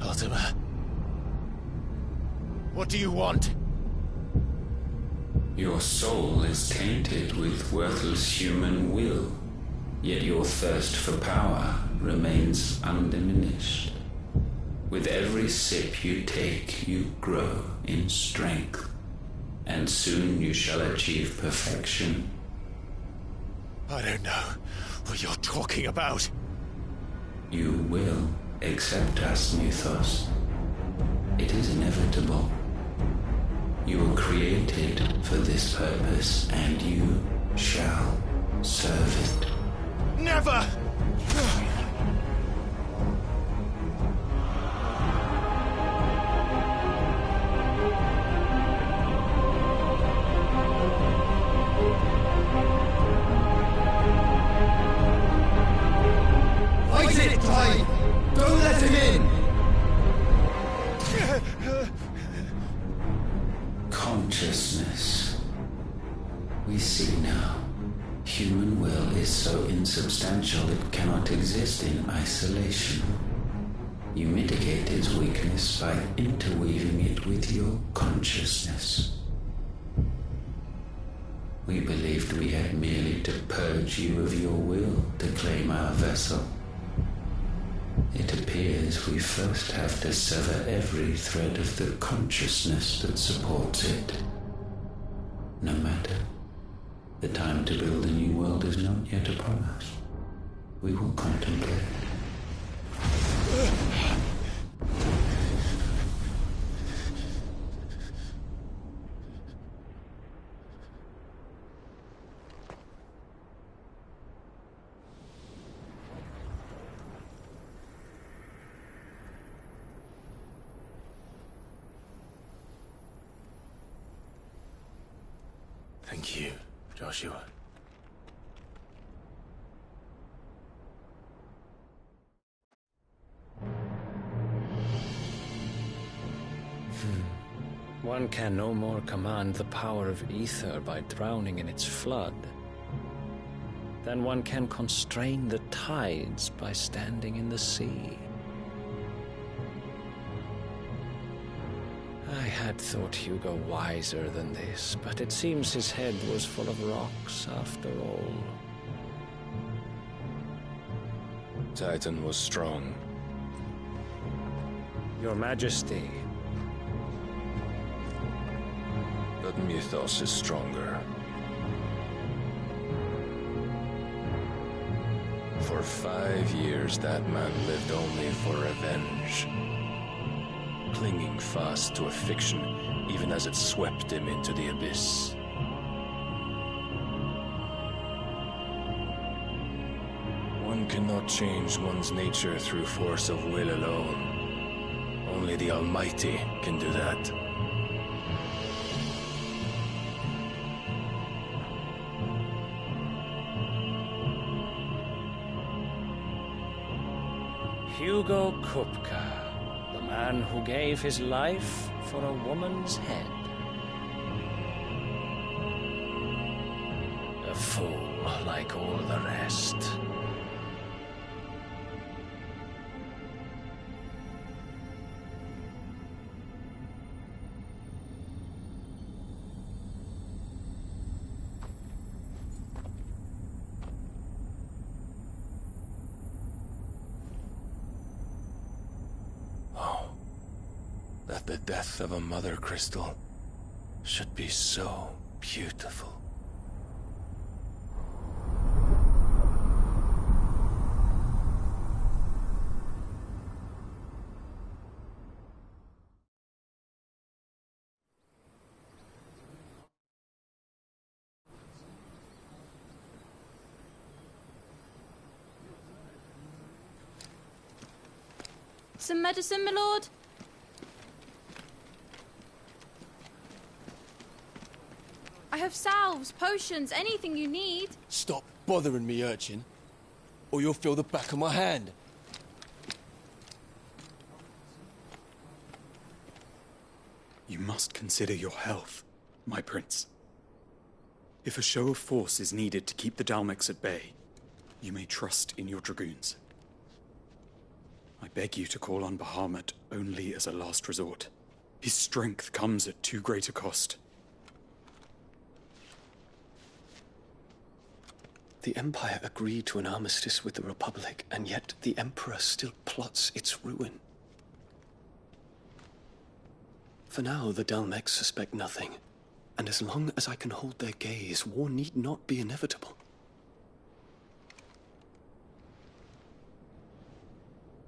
Ultima? What do you want? Your soul is tainted with worthless human will, yet your thirst for power remains undiminished. With every sip you take, you grow in strength, and soon you shall achieve perfection. I don't know what you're talking about. You will accept us, Mythos. It is inevitable. You were created for this purpose, and you shall serve it. Never! Fight it, Clyde! Don't let him in! Consciousness. We see now. Human will is so insubstantial it cannot exist in isolation. You mitigate its weakness by interweaving it with your consciousness. We believed we had merely to purge you of your will to claim our vessel. It appears we first have to sever every thread of the consciousness that supports it. No matter. The time to build a new world is not yet upon us. We will contemplate. Thank you, Joshua. One can no more command the power of ether by drowning in its flood than one can constrain the tides by standing in the sea. I had thought Hugo wiser than this, but it seems his head was full of rocks after all. Titan was strong. Your Majesty. But Mythos is stronger. For 5 years, that man lived only for revenge. Clinging fast to a fiction, even as it swept him into the abyss. One cannot change one's nature through force of will alone. Only the Almighty can do that. Hugo Kupka. The man who gave his life for a woman's head. A fool like all the rest. That the death of a mother crystal should be so beautiful. Some medicine, my lord? I have salves, potions, anything you need. Stop bothering me, urchin, or you'll feel the back of my hand. You must consider your health, my prince. If a show of force is needed to keep the Dalmex at bay, you may trust in your dragoons. I beg you to call on Bahamut only as a last resort. His strength comes at too great a cost. The Empire agreed to an armistice with the Republic, and yet the Emperor still plots its ruin. For now, the Dalmex suspect nothing, and as long as I can hold their gaze, war need not be inevitable.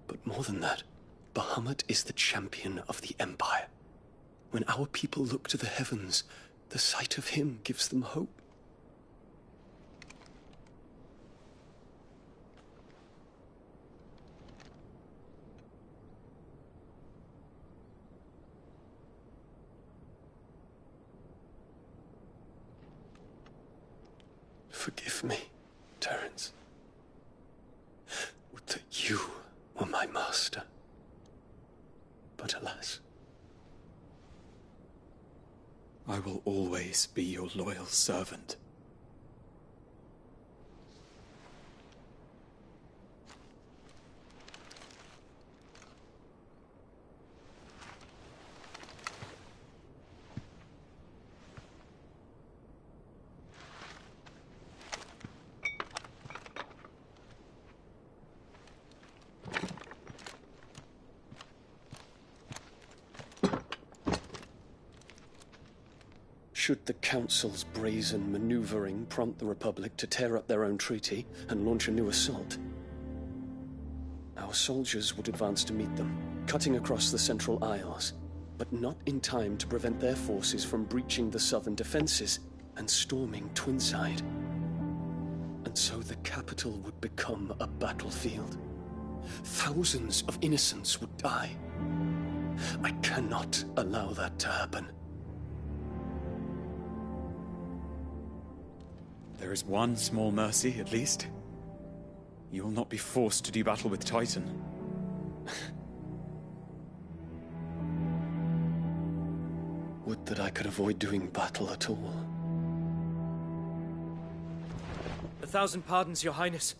But more than that, Bahamut is the champion of the Empire. When our people look to the heavens, the sight of him gives them hope. Forgive me, Terence. Would that you were my master. But alas. I will always be your loyal servant. Should the Council's brazen maneuvering prompt the Republic to tear up their own treaty and launch a new assault, our soldiers would advance to meet them, cutting across the Central Isles, but not in time to prevent their forces from breaching the southern defenses and storming Twinside. And so the capital would become a battlefield. Thousands of innocents would die. I cannot allow that to happen. There is one small mercy, at least. You will not be forced to do battle with Titan. Would that I could avoid doing battle at all. 1,000 pardons, Your Highness.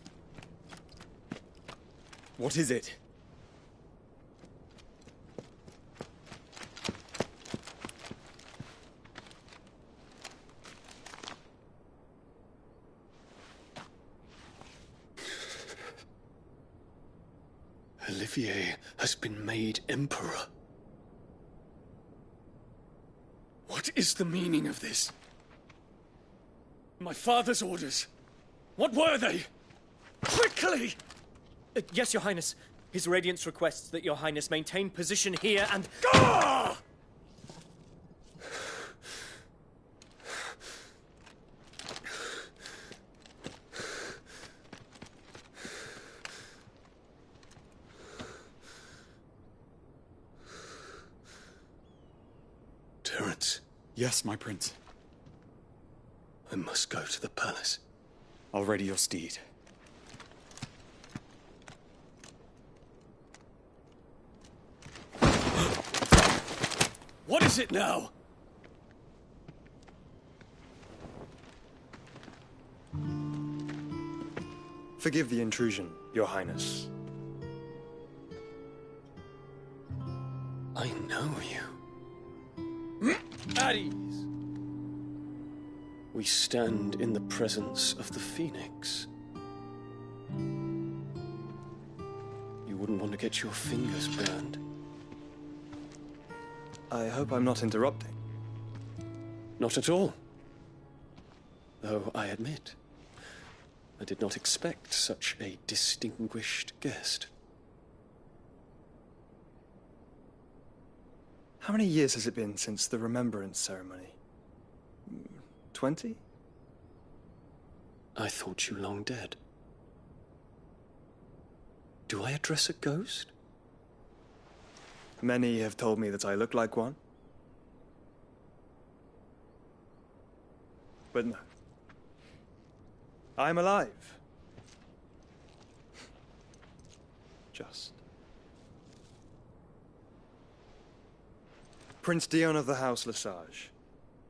What is it? Olivier has been made Emperor. What is the meaning of this? My father's orders. What were they? Quickly! Yes, Your Highness. His Radiance requests that Your Highness maintain position here and... Gah! Terence. Yes, my prince. I must go to the palace. I'll ready your steed. What is it now? Forgive the intrusion, Your Highness. I know you. At ease. We stand in the presence of the Phoenix. You wouldn't want to get your fingers burned. I hope I'm not interrupting. Not at all. Though I admit, I did not expect such a distinguished guest. How many years has it been since the Remembrance ceremony? 20? I thought you long dead. Do I address a ghost? Many have told me that I look like one. But no. I'm alive. Just. Prince Dion of the House Lesage,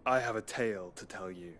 I have a tale to tell you.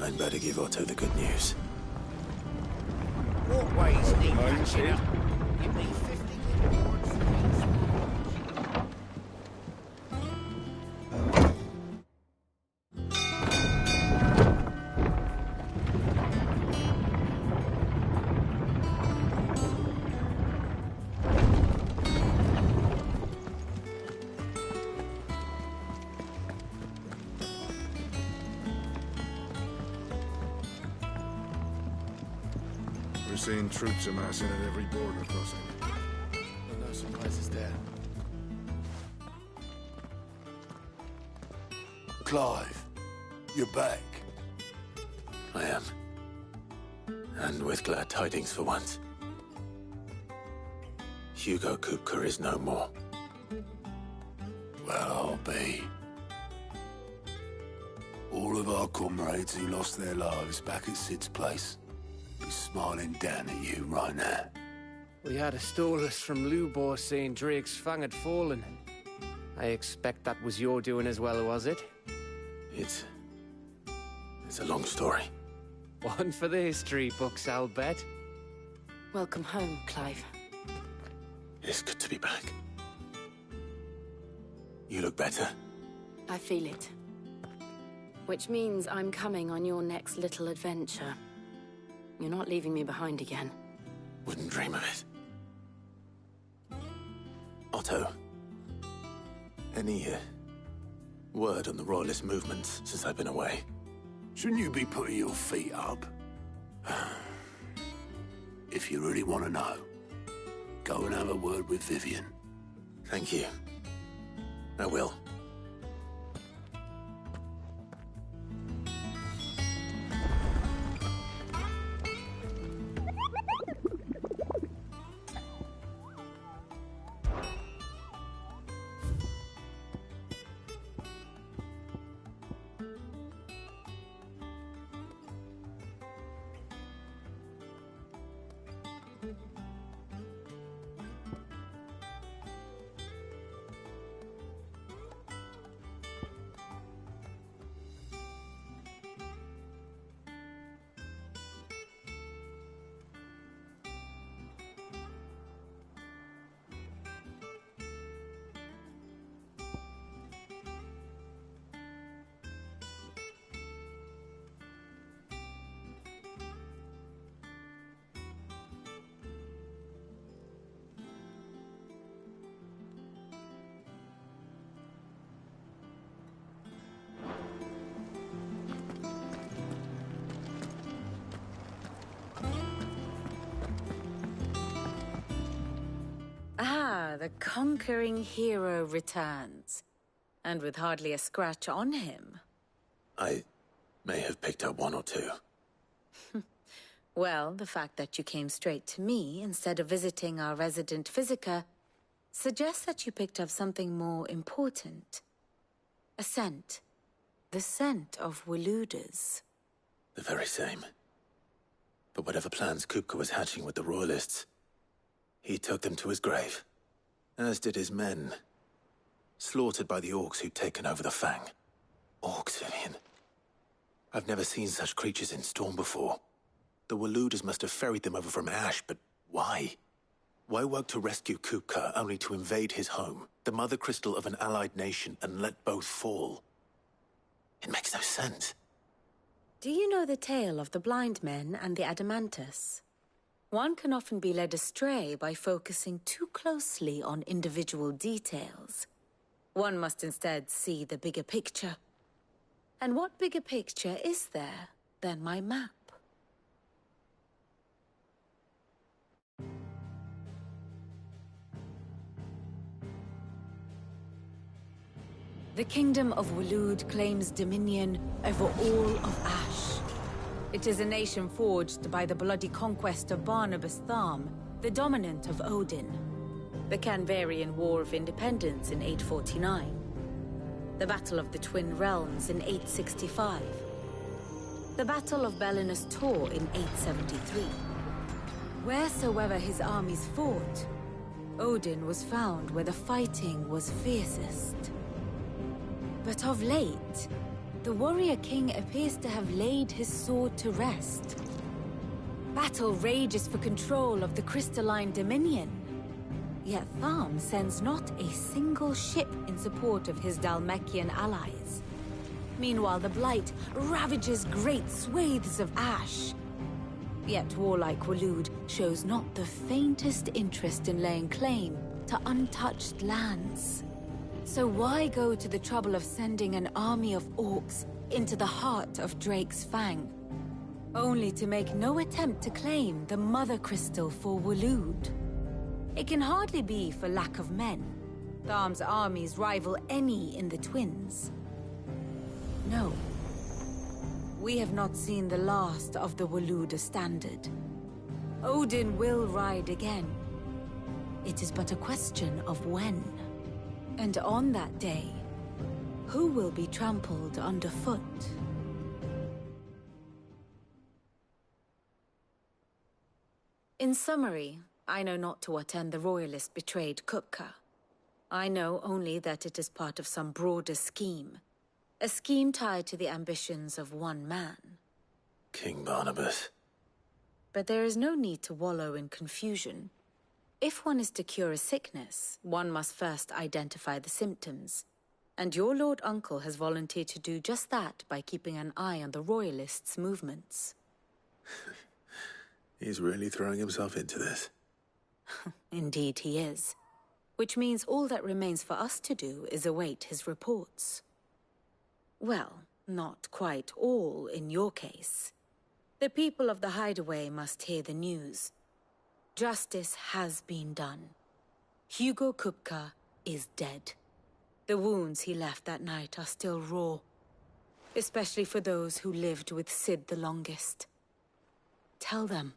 I'd better give Otto the good news. What ways need matching up? Give me 50 rewards for each. We're seeing troops amassing at every border crossing. No surprises there. Clive, you're back. I am. And with glad tidings for once. Hugo Kupka is no more. Well, I'll be. All of our comrades who lost their lives back at Sid's place be smiling down at you right now. We had a stolus from Lubor saying Drake's fang had fallen. I expect that was your doing as well, was it? It's a long story. One for the history books, I'll bet. Welcome home, Clive. It's good to be back. You look better. I feel it. Which means I'm coming on your next little adventure. You're not leaving me behind again. Wouldn't dream of it. Otto, any word on the Royalist movements since I've been away? Shouldn't you be putting your feet up? If you really want to know, go and have a word with Vivian. Thank you. I will. Ah, the conquering hero returns. And with hardly a scratch on him. I may have picked up one or two. Well, the fact that you came straight to me instead of visiting our resident physiker suggests that you picked up something more important. A scent. The scent of Waludas. The very same. But whatever plans Kupka was hatching with the Royalists, he took them to his grave. As did his men. Slaughtered by the orcs who'd taken over the Fang. Orcs, Vivian. I've never seen such creatures in Storm before. The Waludas must have ferried them over from Ash, but why? Why work to rescue Kupka only to invade his home, the mother crystal of an allied nation, and let both fall? It makes no sense. Do you know the tale of the blind men and the Adamantus? One can often be led astray by focusing too closely on individual details. One must instead see the bigger picture. And what bigger picture is there than my map? The Kingdom of Waloed claims dominion over all of Ash. It is a nation forged by the bloody conquest of Barnabas Tharm, the dominant of Odin. The Canvarian War of Independence in 849. The Battle of the Twin Realms in 865. The Battle of Belinus Tor in 873. Wheresoever his armies fought, Odin was found where the fighting was fiercest. But of late, the warrior king appears to have laid his sword to rest. Battle rages for control of the crystalline dominion. Yet Tharm sends not a single ship in support of his Dhalmekian allies. Meanwhile, the Blight ravages great swathes of ash. Yet warlike Waloed shows not the faintest interest in laying claim to untouched lands. So why go to the trouble of sending an army of orcs into the heart of Drake's Fang, only to make no attempt to claim the Mother Crystal for Waloed? It can hardly be for lack of men. Tharm's armies rival any in the Twins. No. We have not seen the last of the Waloed standard. Odin will ride again. It is but a question of when. And on that day, who will be trampled underfoot? In summary, I know not to what end the Royalists betrayed Kupka. I know only that it is part of some broader scheme. A scheme tied to the ambitions of one man. King Barnabas. But there is no need to wallow in confusion. If one is to cure a sickness, one must first identify the symptoms. And your Lord Uncle has volunteered to do just that by keeping an eye on the Royalists' movements. He's really throwing himself into this. Indeed he is. Which means all that remains for us to do is await his reports. Well, not quite all in your case. The people of the Hideaway must hear the news. Justice has been done. Hugo Kupka is dead. The wounds he left that night are still raw, especially for those who lived with Sid the longest. Tell them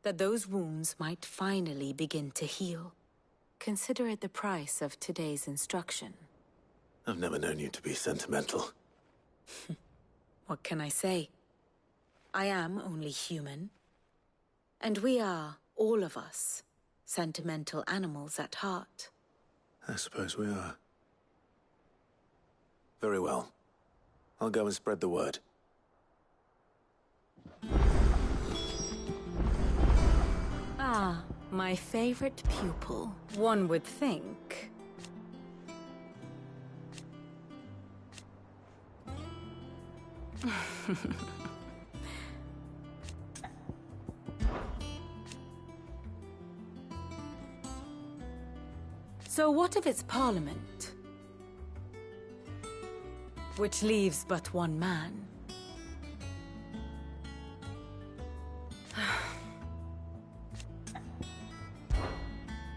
that those wounds might finally begin to heal. Consider it the price of today's instruction. I've never known you to be sentimental. What can I say? I am only human. And we are, all of us, sentimental animals at heart. I suppose we are. Very well. I'll go and spread the word. Ah, my favorite pupil, one would think. So what of its parliament? Which leaves but one man.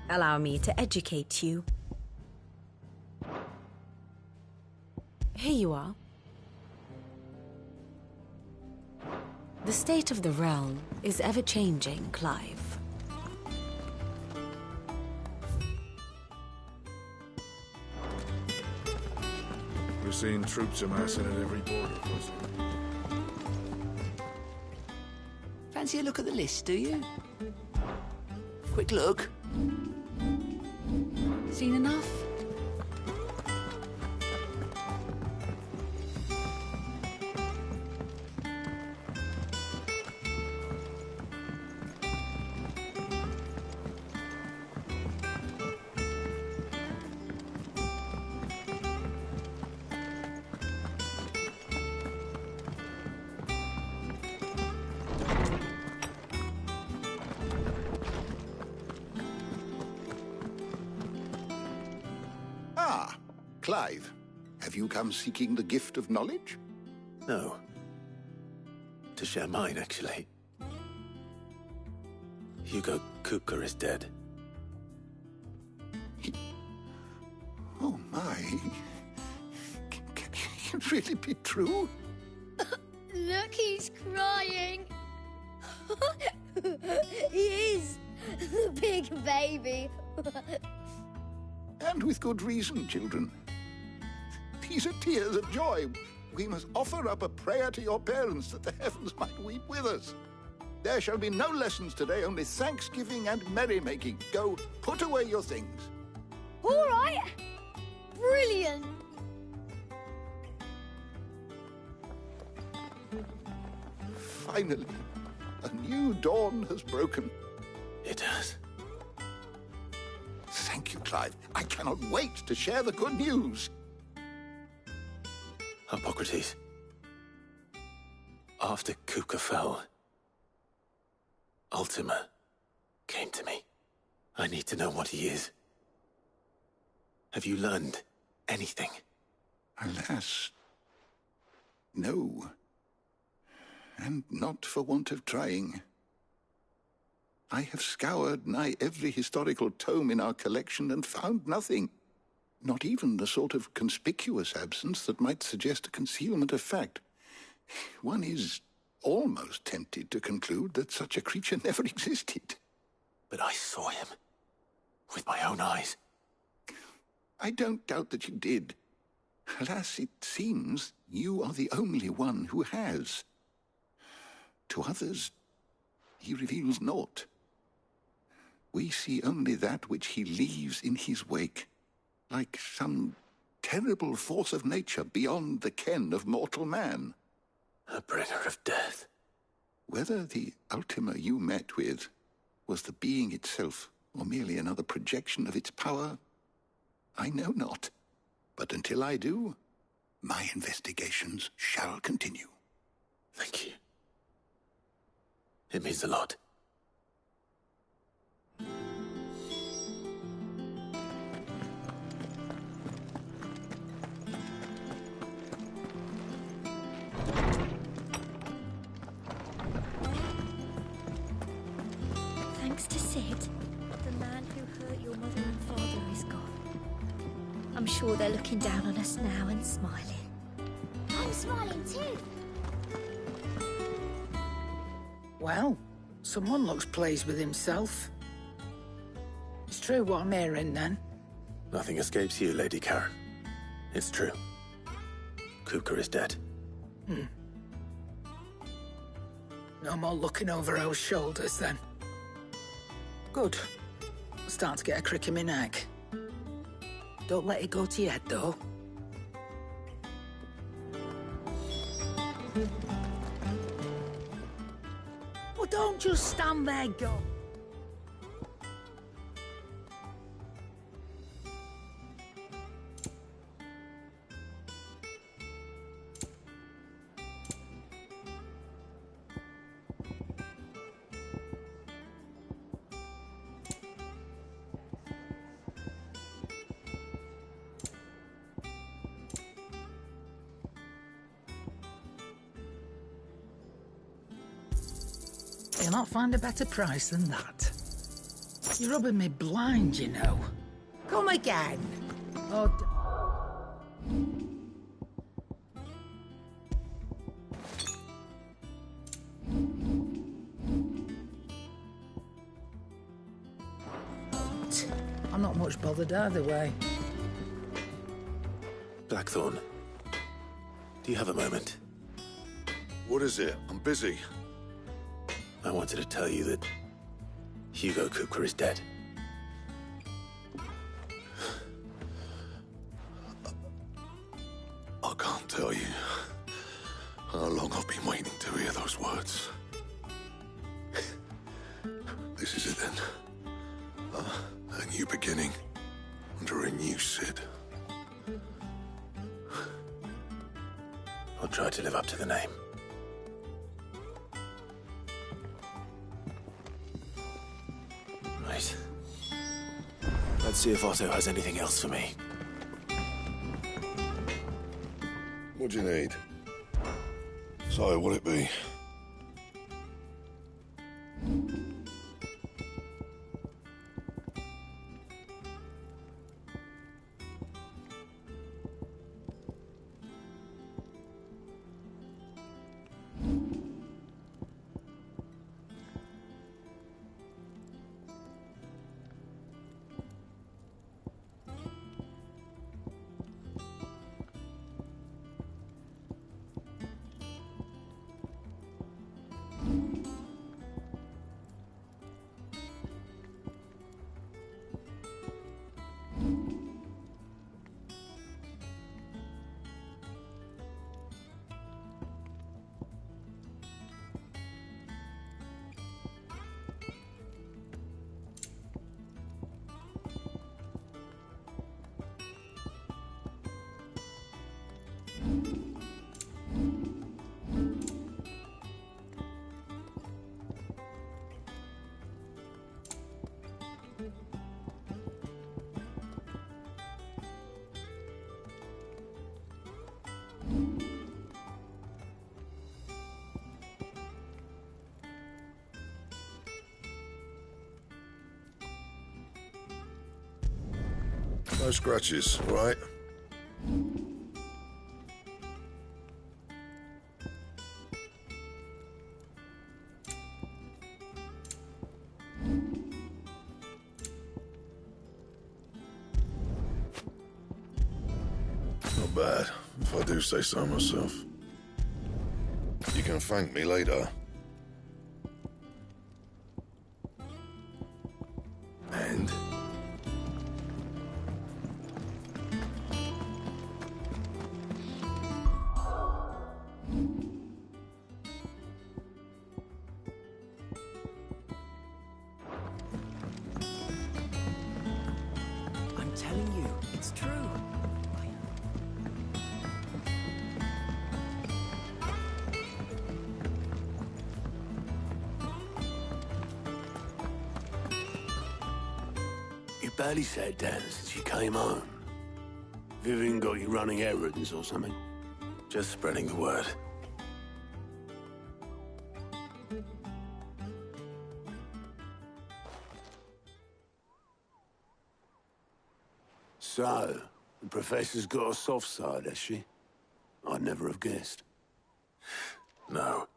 Allow me to educate you. Here you are. The state of the realm is ever-changing, Clive. We're seeing troops amassing at every border crossing. Fancy a look at the list, do you? Quick look. Seen enough? Clive, have you come seeking the gift of knowledge? No. To share mine, actually. Hugo Kupka is dead. Oh my. Can it really be true? Look, he's crying. He is. The big baby. And with good reason, children. These are tears of joy. We must offer up a prayer to your parents that the heavens might weep with us. There shall be no lessons today, only thanksgiving and merrymaking. Go, put away your things. All right. Brilliant. finally, a new dawn has broken. It has. Thank you, Clive. I cannot wait to share the good news. Hippocrates. After Kupka fell, Ultima came to me. I need to know what he is. Have you learned anything? Alas, no. And not for want of trying. I have scoured nigh every historical tome in our collection and found nothing. Not even the sort of conspicuous absence that might suggest a concealment of fact. One is almost tempted to conclude that such a creature never existed. But I saw him. With my own eyes. I don't doubt that you did. Alas, it seems you are the only one who has. To others, he reveals naught. We see only that which he leaves in his wake, like some terrible force of nature beyond the ken of mortal man. A bringer of death. Whether the Ultima you met with was the being itself, or merely another projection of its power, I know not. But until I do, my investigations shall continue. Thank you. It means a lot. Thanks to Sid, the man who hurt your mother and father is gone. I'm sure they're looking down on us now and smiling. I'm smiling too. Well, someone looks pleased with himself. It's true what I'm hearing, then. Nothing escapes you, Lady Karen. It's true. Kupka is dead. No more looking over our shoulders, then. Good. I'm starting to get a crick in my neck. Don't let it go to your head, though. Well, don't just stand there, go. You'll not find a better price than that. You're rubbing me blind, you know. Come again. Oh, I'm not much bothered either way. Blackthorn, do you have a moment? What is it? I'm busy. I wanted to tell you that Hugo Kupka is dead. I can't tell you how long I've been waiting to hear those words. This is it then. A new beginning under a new Sid. I'll try to live up to the name. Right. Let's see if Otto has anything else for me. What do you need? So, what'll it be? No scratches, right? Not bad, if I do say so myself. You can thank me later. And? I'm telling you, it's true. You barely sat down since you came home. Vivian got you running errands or something? Just spreading the word. So, the Professor's got a soft side, has she? I'd never have guessed. No.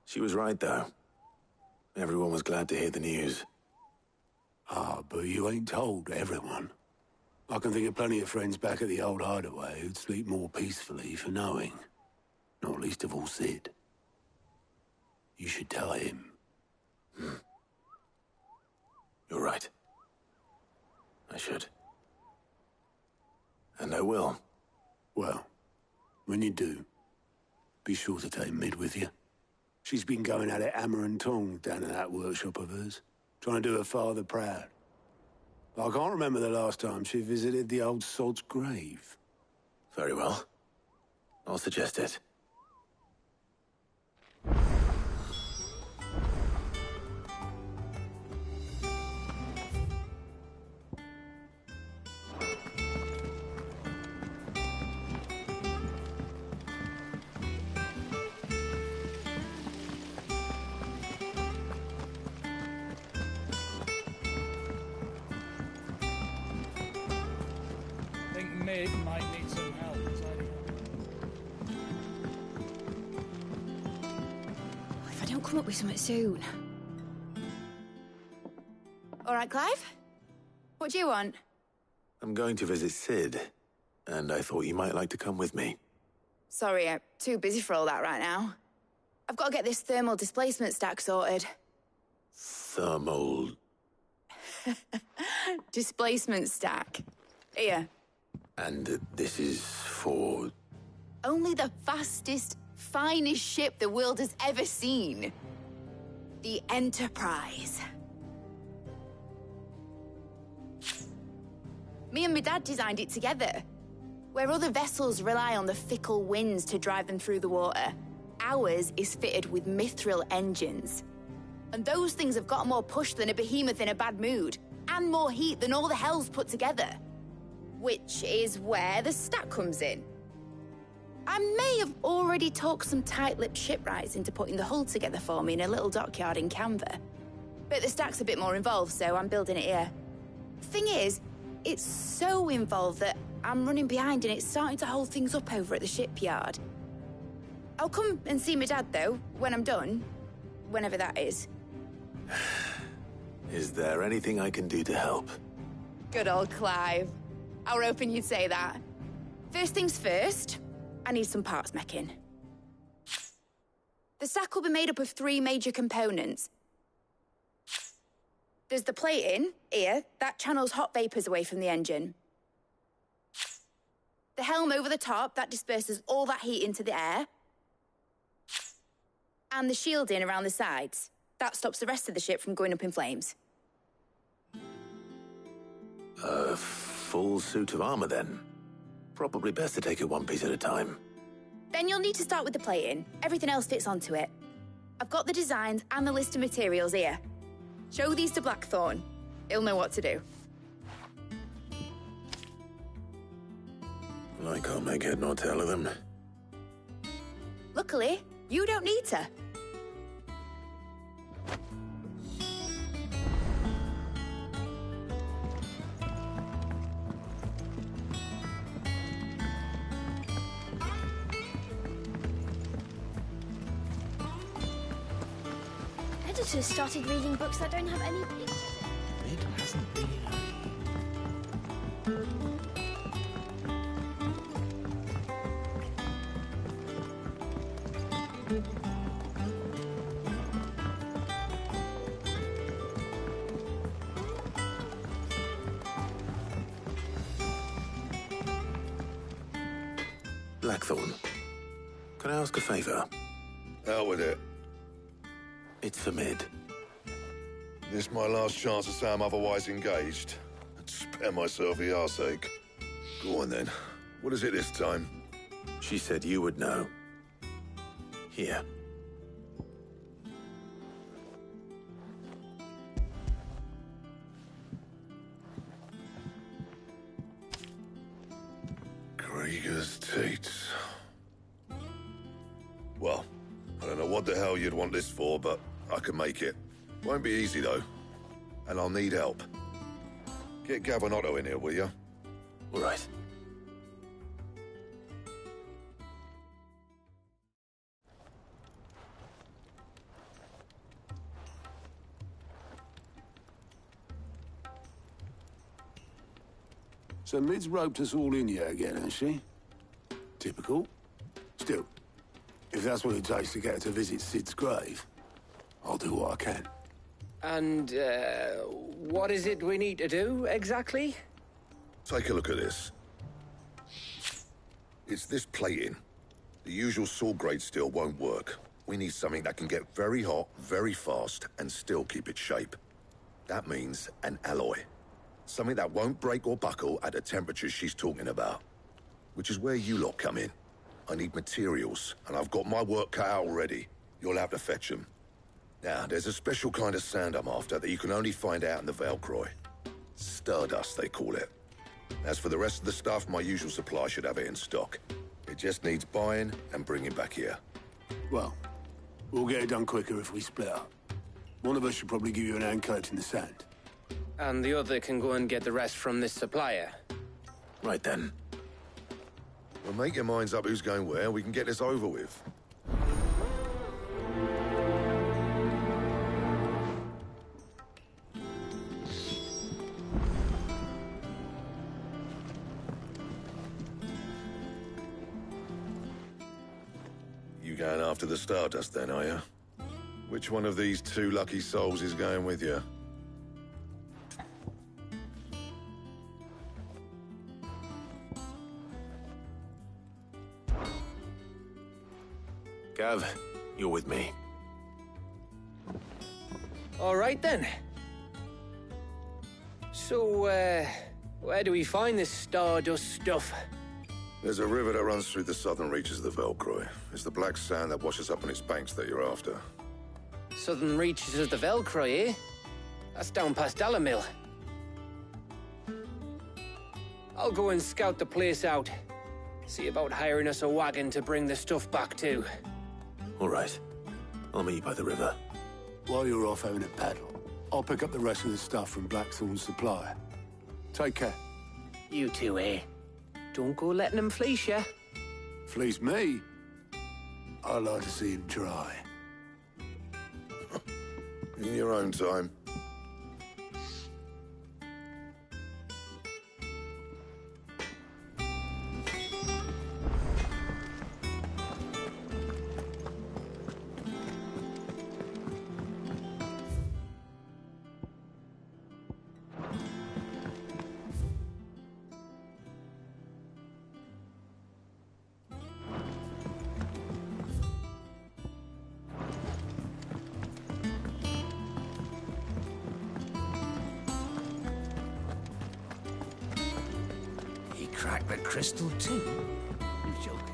She was right, though. Everyone was glad to hear the news. Ah, but you ain't told everyone. I can think of plenty of friends back at the old hideaway who'd sleep more peacefully for knowing. Not least of all Sid. You should tell him. You're right. I should. And I will. Well, when you do, be sure to take Mid with you. She's been going at it hammer and tongs down in that workshop of hers, trying to do her father proud. I can't remember the last time she visited the old sod's grave. Very well. I'll suggest it. Mid might need some help tidying up. If I don't come up with something soon. All right, Clive? What do you want? I'm going to visit Sid, and I thought you might like to come with me. Sorry, I'm too busy for all that right now. I've got to get this thermal displacement stack sorted. Thermal... Displacement stack. Here. And this is for... Only the fastest, finest ship the world has ever seen. The Enterprise. Me and my dad designed it together. Where other vessels rely on the fickle winds to drive them through the water, ours is fitted with mithril engines. And those things have got more push than a behemoth in a bad mood, and more heat than all the hells put together. Which is where the stack comes in. I may have already talked some tight-lipped shipwrights into putting the hull together for me in a little dockyard in Canva. But the stack's a bit more involved, so I'm building it here. Thing is, it's so involved that I'm running behind and it's starting to hold things up over at the shipyard. I'll come and see my dad, though, when I'm done. Whenever that is. Is there anything I can do to help? Good old Clive. I were hoping you'd say that. First things first, I need some parts meching. The stack will be made up of 3 major components. There's the plating, here, that channels hot vapors away from the engine. The helm over the top, that disperses all that heat into the air. And the shielding around the sides. That stops the rest of the ship from going up in flames. A full suit of armor, then? Probably best to take it one piece at a time. Then you'll need to start with the plating. Everything else fits onto it. I've got the designs and the list of materials here. Show these to Blackthorn. He'll know what to do. Well, I can't make head nor tail of them. Luckily, you don't need to. Editors started reading books that don't have any pictures in. It hasn't been. Blackthorn, can I ask a favor? Out with it. It's for Mid. This my last chance to say I'm otherwise engaged. I'd spare myself the arseache. Go on then. What is it this time? She said you would know. Here. Krieger's Teats. Well, I don't know what the hell you'd want this for, but I can make it. Won't be easy, though. And I'll need help. Get Gavin in here, will you? All right. So Mid's roped us all in here again, has she? Typical. Still, if that's what it takes to get her to visit Sid's grave, I'll do what I can. And, what is it we need to do, exactly? Take a look at this. It's this plating. The usual sword grade steel won't work. We need something that can get very hot, very fast, and still keep its shape. That means an alloy. Something that won't break or buckle at the temperatures she's talking about. Which is where you lot come in. I need materials, and I've got my work cut out already. You'll have to fetch them. Now, there's a special kind of sand I'm after that you can only find out in the Velcroy. Stardust, they call it. As for the rest of the stuff, my usual supply should have it in stock. It just needs buying and bringing back here. Well, we'll get it done quicker if we split up. One of us should probably give you an hand collecting the sand. And the other can go and get the rest from this supplier. Right then. Well, make your minds up who's going where, we can get this over with. You going after the Stardust then, are you? Which one of these two lucky souls is going with you? Gav, you're with me. All right, then. So, where do we find this Stardust stuff? There's a river that runs through the southern reaches of the Velcroy. It's the black sand that washes up on its banks that you're after. Southern reaches of the Velcroy, eh? That's down past Dalamil. I'll go and scout the place out. See about hiring us a wagon to bring the stuff back to. All right. I'll meet you by the river. While you're off having a paddle, I'll pick up the rest of the stuff from Blackthorn's supplier. Take care. You two, eh? Don't go letting them fleece you. Fleece me? I'd like to see him try. In your own time. crack the crystal too? I'm joking.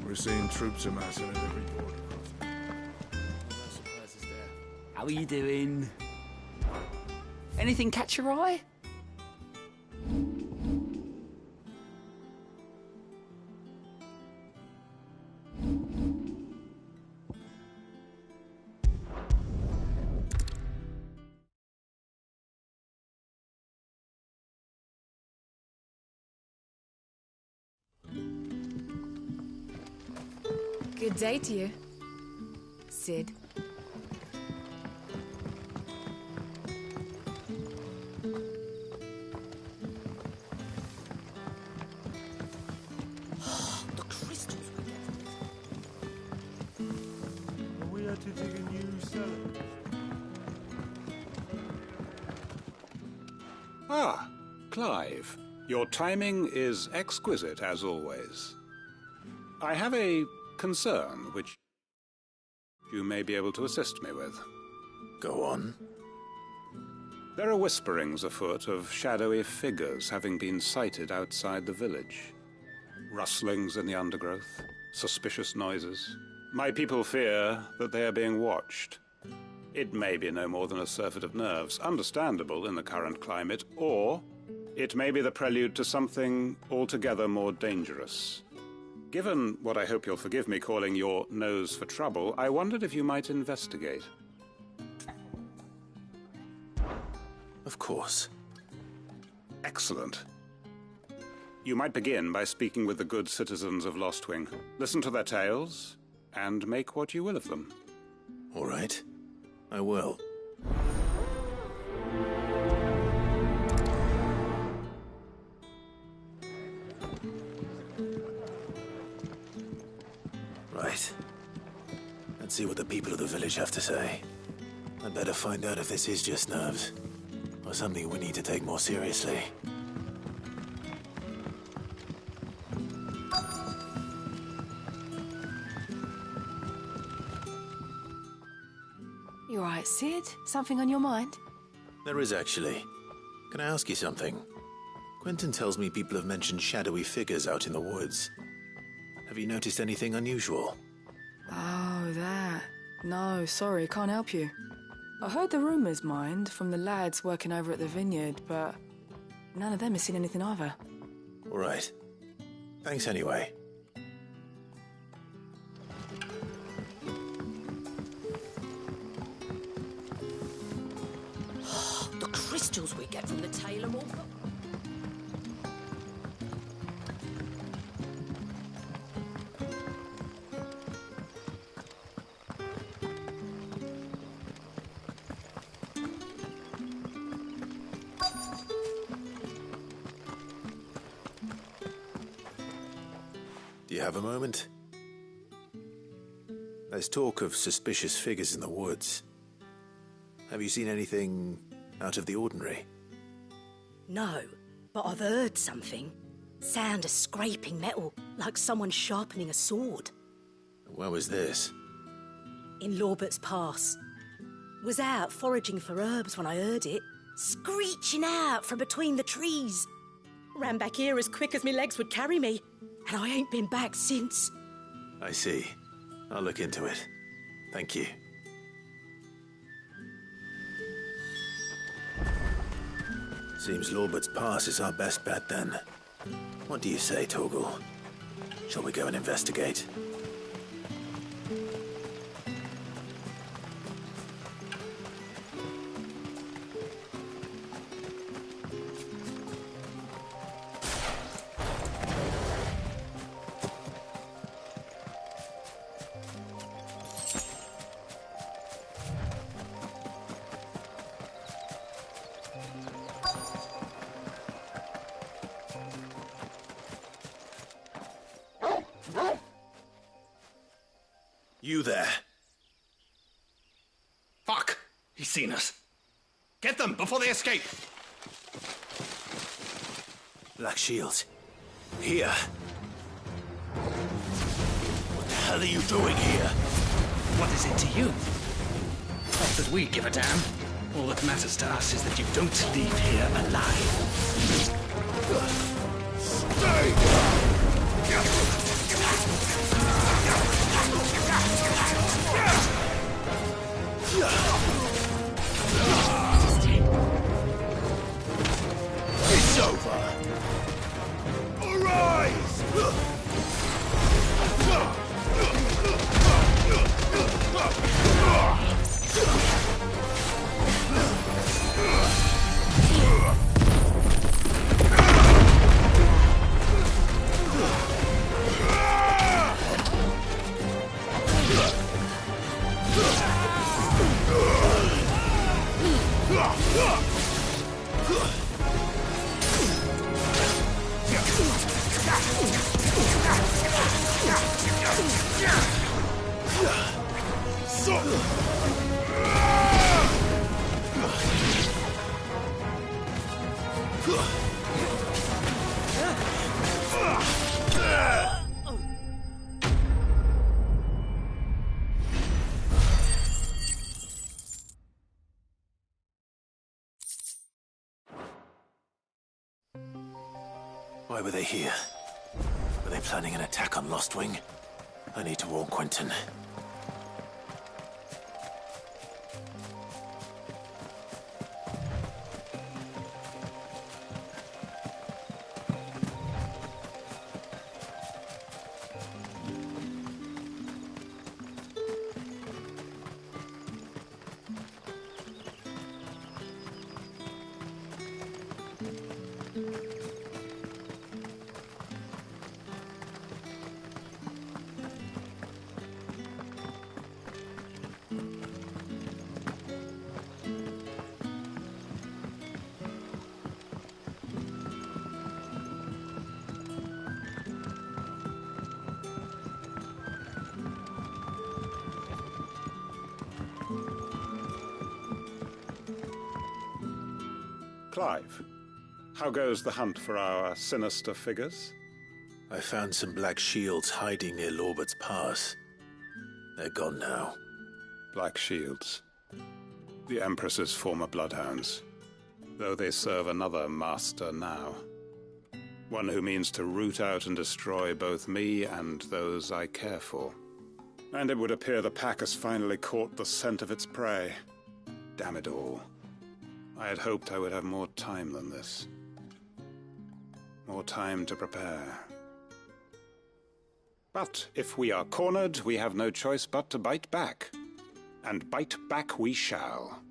We're seeing troops amassing at every border crossing. No surprises there. How are you doing? Anything catch your eye? Good day to you, Sid. The crystals we get from this. Are we had to dig a new cellar? Ah, Clive. Your timing is exquisite, as always. I have a concern which you may be able to assist me with. Go on. There are whisperings afoot of shadowy figures having been sighted outside the village. Rustlings in the undergrowth, suspicious noises. My people fear that they are being watched. It may be no more than a surfeit of nerves, understandable in the current climate, or it may be the prelude to something altogether more dangerous. Given what I hope you'll forgive me calling your nose for trouble, I wondered if you might investigate. Of course. Excellent. You might begin by speaking with the good citizens of Lostwing. Listen to their tales, and make what you will of them. All right. I will. Right. Let's see what the people of the village have to say. I'd better find out if this is just nerves, or something we need to take more seriously. You all right, Sid? Something on your mind? There is actually. Can I ask you something? Quentin tells me people have mentioned shadowy figures out in the woods. Have you noticed anything unusual? Oh, that. No, sorry, can't help you. I heard the rumours, mind, from the lads working over at the vineyard, but none of them has seen anything either. All right. Thanks anyway. The crystals we get from the tailor all... Do you have a moment? There's talk of suspicious figures in the woods. Have you seen anything out of the ordinary? No, but I've heard something. Sound of scraping metal, like someone sharpening a sword. Where was this? In Lorbert's Pass. Was out foraging for herbs when I heard it, screeching out from between the trees. Ran back here as quick as my legs would carry me, and I ain't been back since. I see. I'll look into it. Thank you. Seems Lorbert's Pass is our best bet then. What do you say, Torgal? Shall we go and investigate? You there. Fuck! He's seen us. Get them before they escape! Black Shields. Here. What the hell are you doing here? What is it to you? Not that we give a damn. All that matters to us is that you don't leave here alive. Stay! It's over! Arise! Why were they here? Were they planning an attack on Lostwing? I need to warn Quentin. Clive, how goes the hunt for our sinister figures? I found some Black Shields hiding near Lorbert's Pass. They're gone now. Black Shields. The Empress's former bloodhounds. Though they serve another master now. One who means to root out and destroy both me and those I care for. And it would appear the pack has finally caught the scent of its prey. Damn it all. I had hoped I would have more time than this. More time to prepare. But if we are cornered, we have no choice but to bite back. And bite back we shall.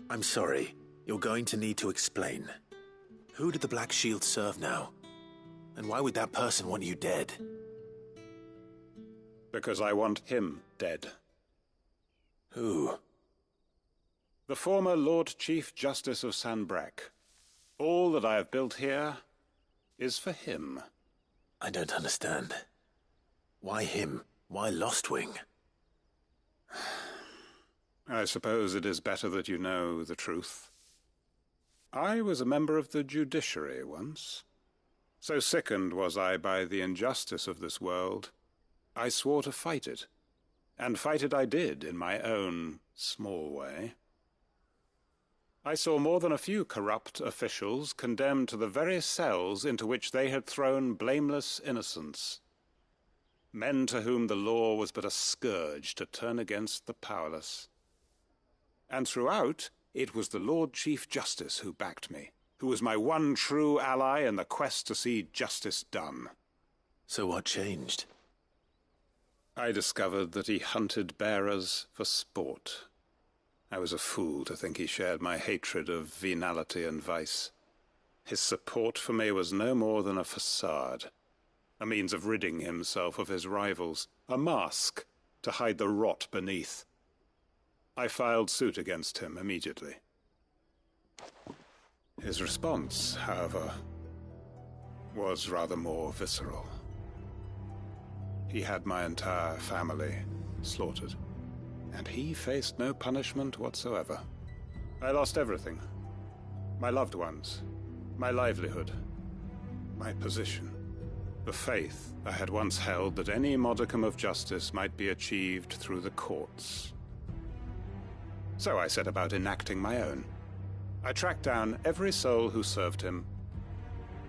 I'm sorry. You're going to need to explain. Who did the Black Shield serve now? And why would that person want you dead? Because I want him dead. Who? The former Lord Chief Justice of Sanbreque. All that I have built here is for him. I don't understand. Why him? Why Lostwing? I suppose it is better that you know the truth. I was a member of the judiciary once. So sickened was I by the injustice of this world, I swore to fight it. And fight it I did in my own small way. I saw more than a few corrupt officials condemned to the very cells into which they had thrown blameless innocents. Men to whom the law was but a scourge to turn against the powerless. And throughout, it was the Lord Chief Justice who backed me, who was my one true ally in the quest to see justice done. So what changed? I discovered that he hunted bearers for sport. I was a fool to think he shared my hatred of venality and vice. His support for me was no more than a facade, a means of ridding himself of his rivals, a mask to hide the rot beneath. I filed suit against him immediately. His response, however, was rather more visceral. He had my entire family slaughtered. And he faced no punishment whatsoever. I lost everything. My loved ones, my livelihood, my position, the faith I had once held that any modicum of justice might be achieved through the courts. So I set about enacting my own. I tracked down every soul who served him,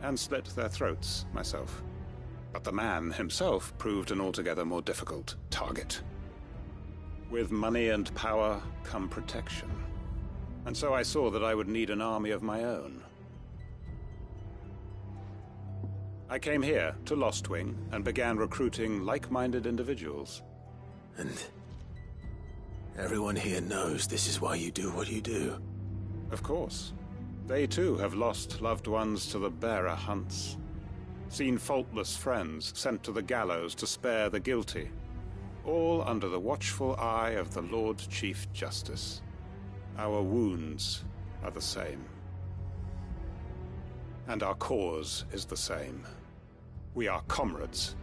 and slit their throats myself. But the man himself proved an altogether more difficult target. With money and power come protection. And so I saw that I would need an army of my own. I came here to Lostwing and began recruiting like-minded individuals. And everyone here knows this is why you do what you do. Of course. They too have lost loved ones to the bearer hunts. Seen faultless friends sent to the gallows to spare the guilty. All under the watchful eye of the Lord Chief Justice. Our wounds are the same. And our cause is the same. We are comrades.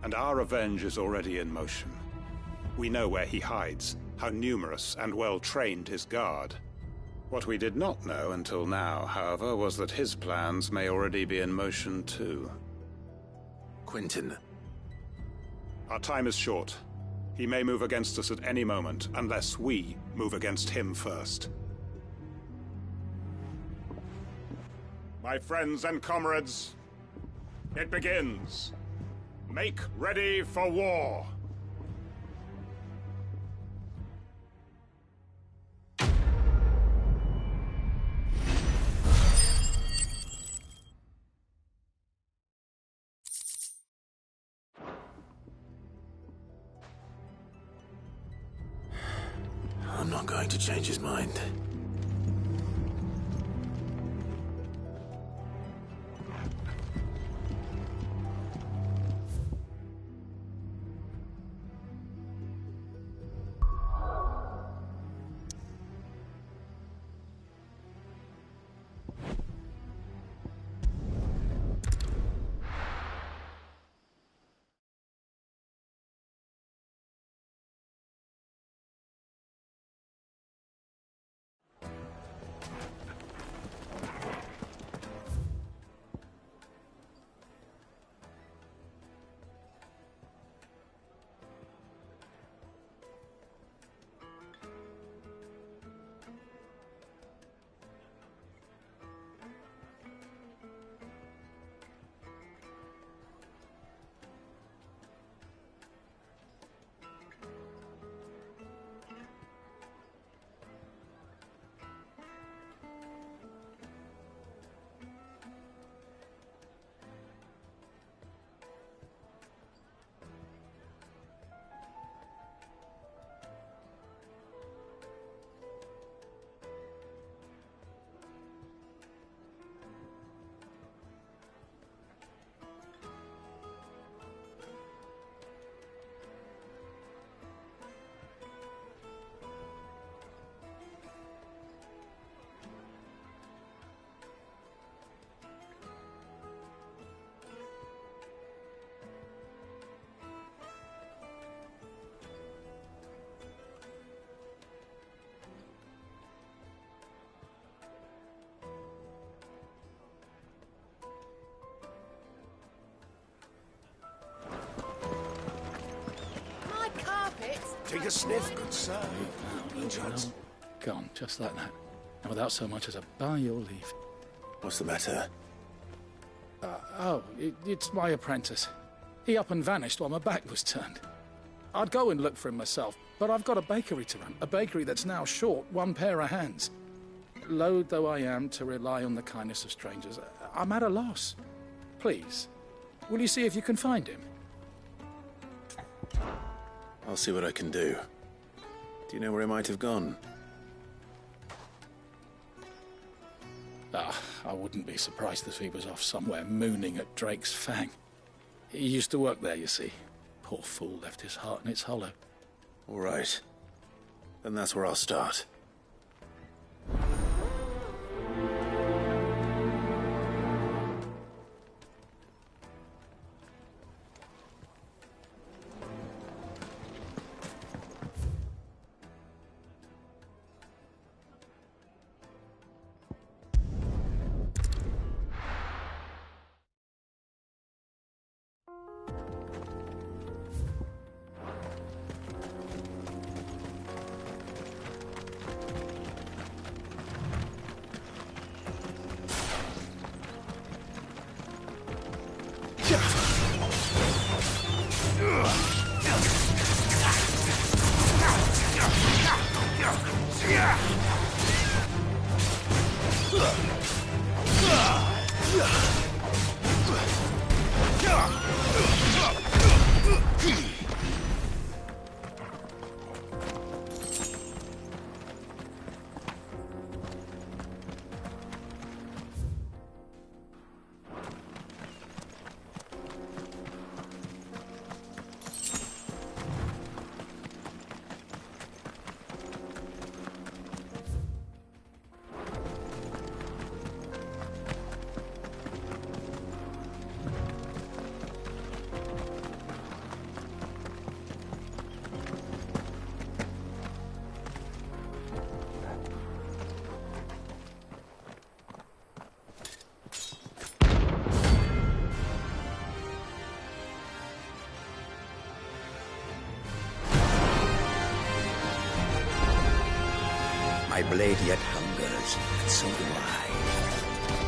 And our revenge is already in motion. We know where he hides, how numerous and well-trained his guard. What we did not know until now, however, was that his plans may already be in motion too. Quentin. Our time is short. He may move against us at any moment, unless we move against him first. My friends and comrades, it begins. Make ready for war. I'm not going to change his mind. Take a sniff, good sir. No, gone, just like that. And without so much as a by your leave. What's the matter? It's my apprentice. He up and vanished while my back was turned. I'd go and look for him myself, but I've got a bakery to run. A bakery that's now short one pair of hands. Loath though I am to rely on the kindness of strangers, I'm at a loss. Please, will you see if you can find him? I'll see what I can do. Do you know where he might have gone? I wouldn't be surprised if he was off somewhere mooning at Drake's Fang. He used to work there, you see. Poor fool left his heart in its hollow. All right. Then that's where I'll start. My blade yet hungers, and so do I.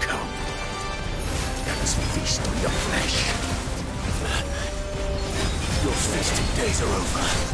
Come. Let us feast on your flesh. Your feasting days are over.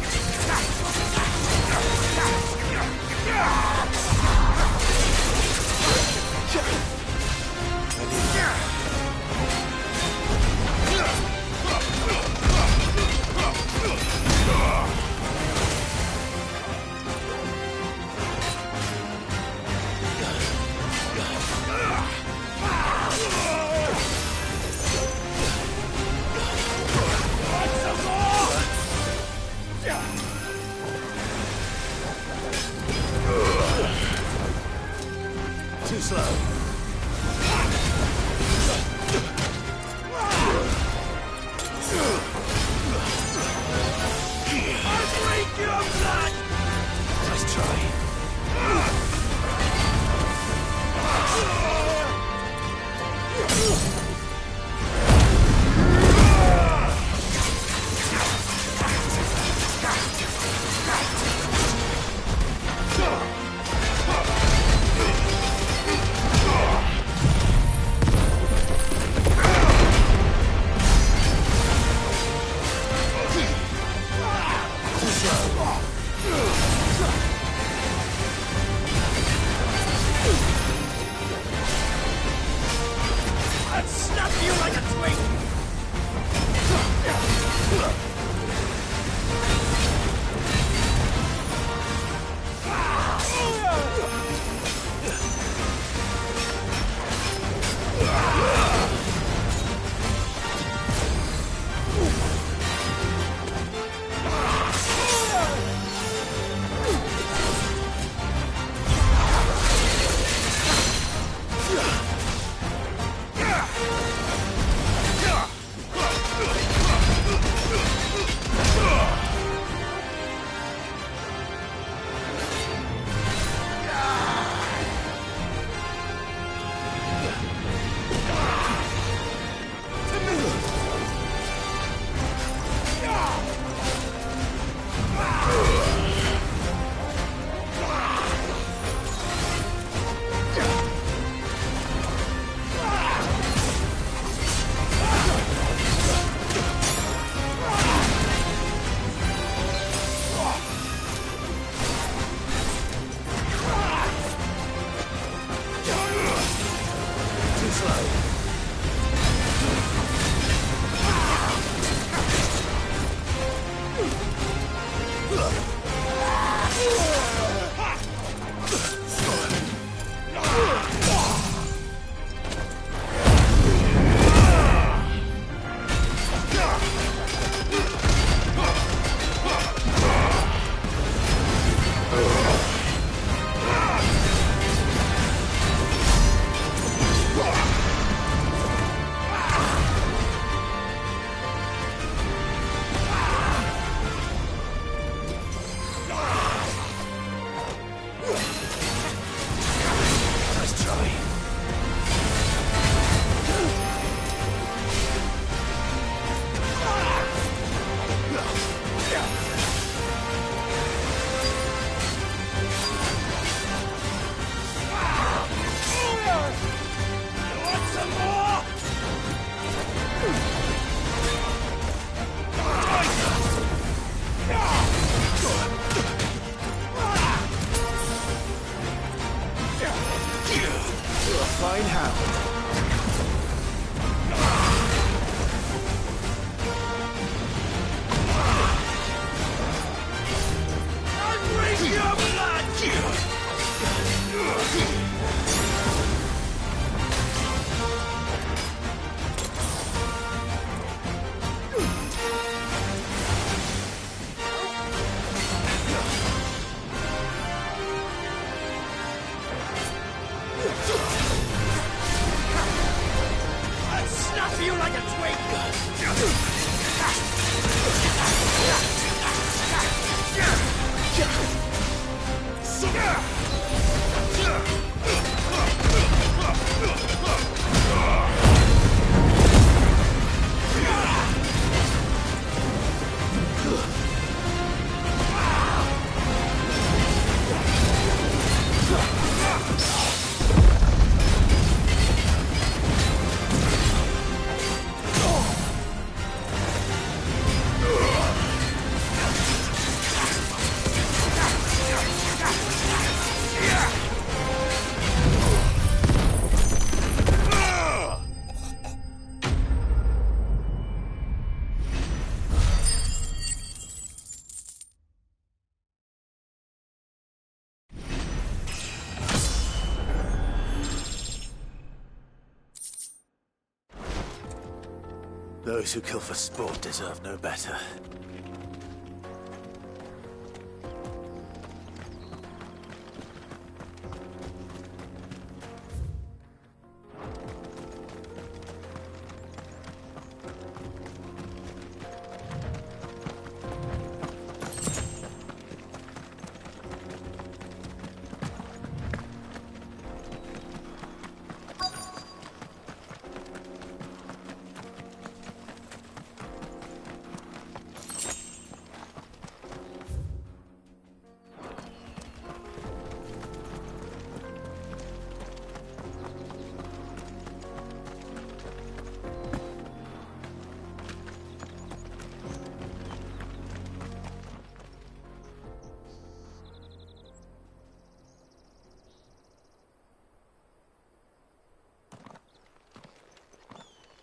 Those who kill for sport deserve no better.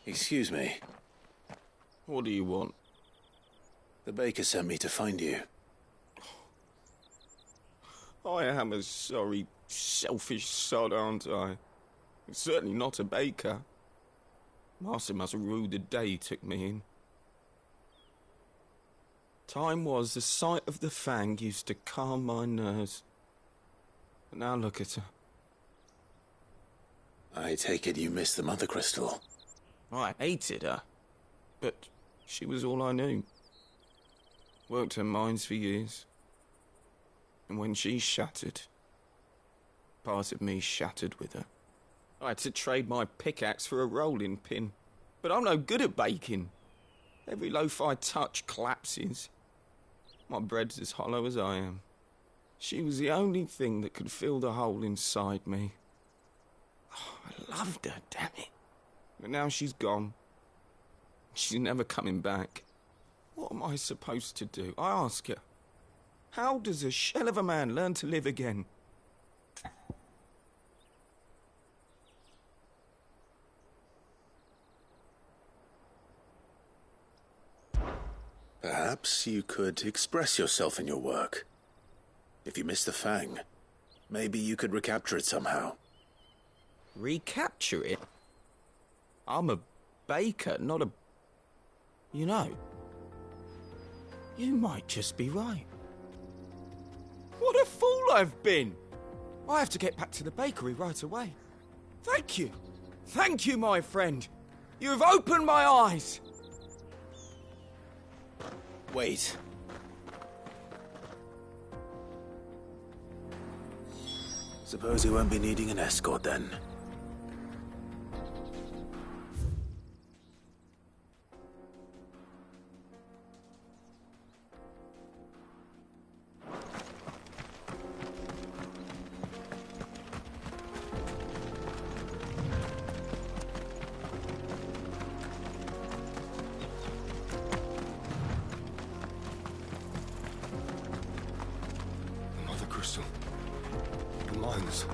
Excuse me. What do you want? The baker sent me to find you. I am a sorry, selfish sod, aren't I? I'm certainly not a baker. Master must have ruled the day he took me in. Time was the sight of the Fang used to calm my nerves. But now look at her. I take it you missed the Mother Crystal. I hated her, but she was all I knew. Worked her mines for years. And when she shattered, part of me shattered with her. I had to trade my pickaxe for a rolling pin, but I'm no good at baking. Every loaf I touch collapses. My bread's as hollow as I am. She was the only thing that could fill the hole inside me. Oh, I loved her, damn it. But now she's gone. She's never coming back. What am I supposed to do? I ask her. How does a shell of a man learn to live again? Perhaps you could express yourself in your work. If you miss the Fang, maybe you could recapture it somehow. Recapture it? I'm a baker, not a... You know, you might just be right. What a fool I've been! I have to get back to the bakery right away. Thank you. Thank you, my friend. You've opened my eyes. Wait. Suppose you won't be needing an escort then. Mother Crystal. The mines.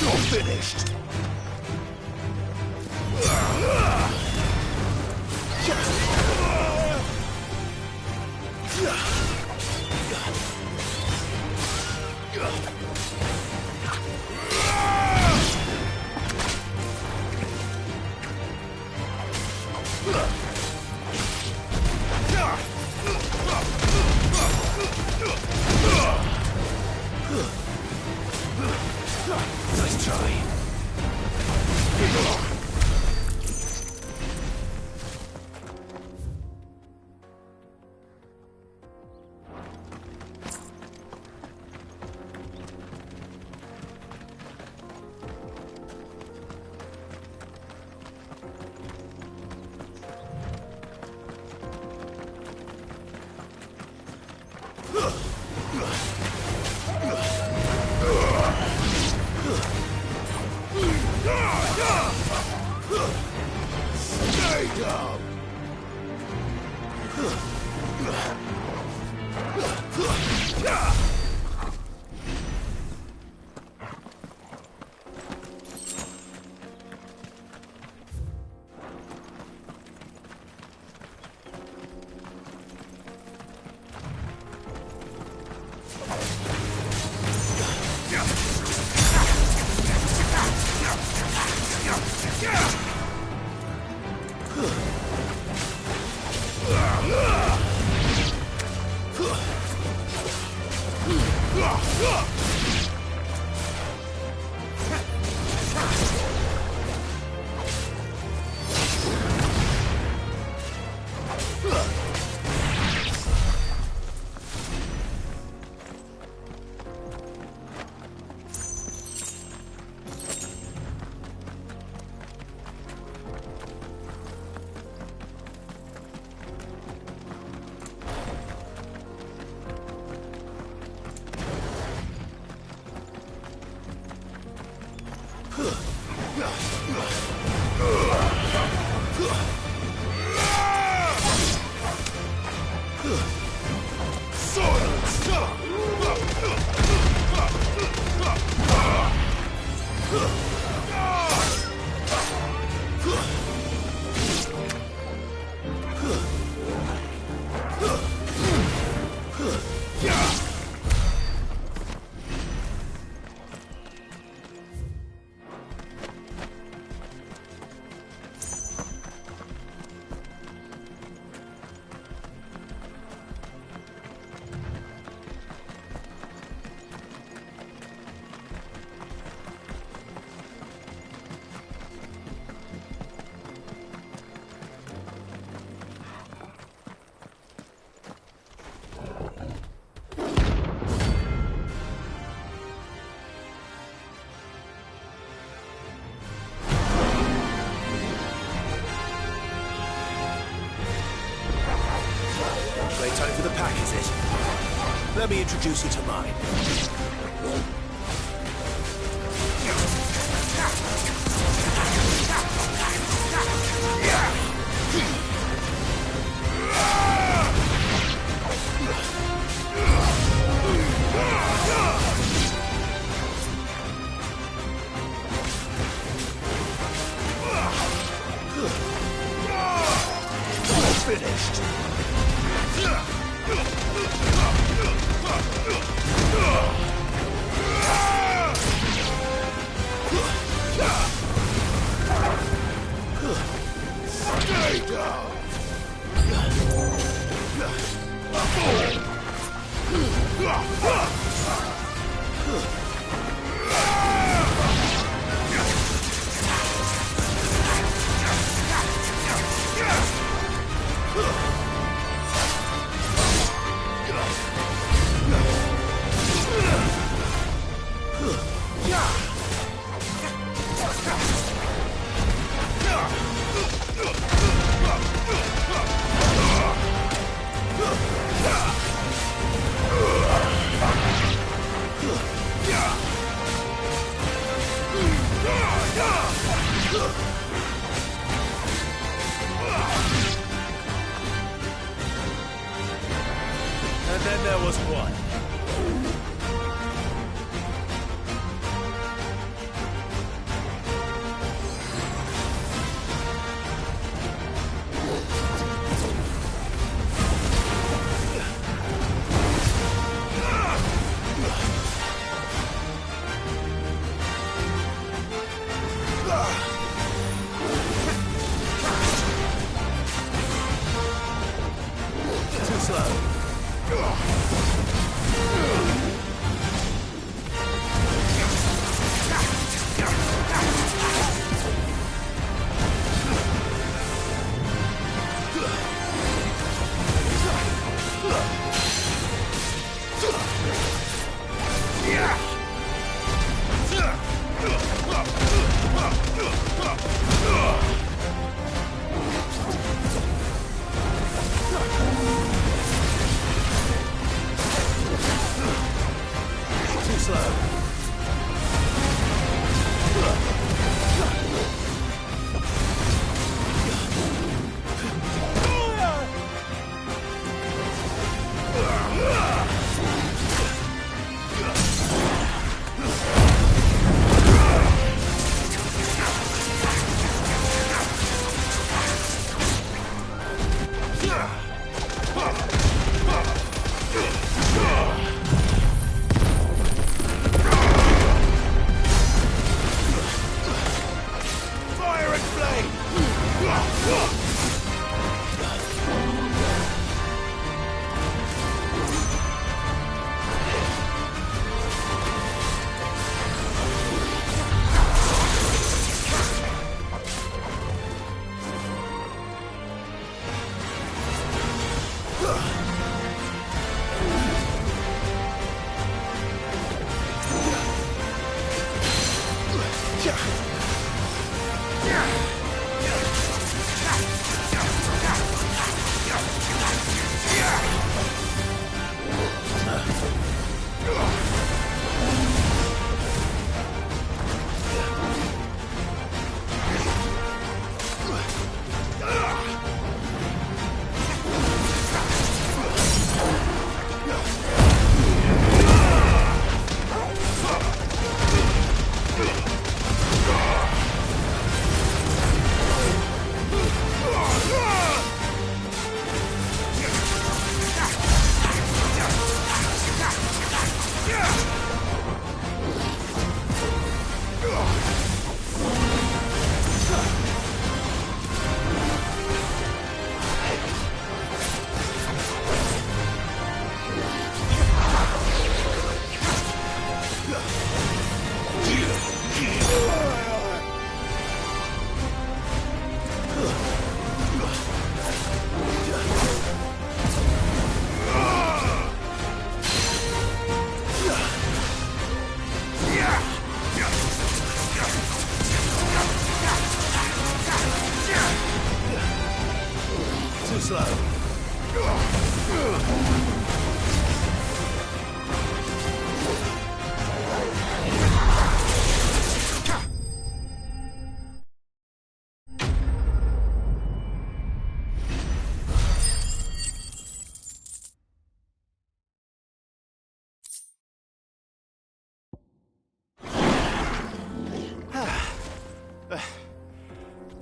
You're finished. Nice try. Stay down! Time for the pack, is it? Let me introduce you to mine. Finished. Stay down! And then there was one. Too slow.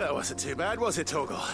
That wasn't too bad, was it, Torgal?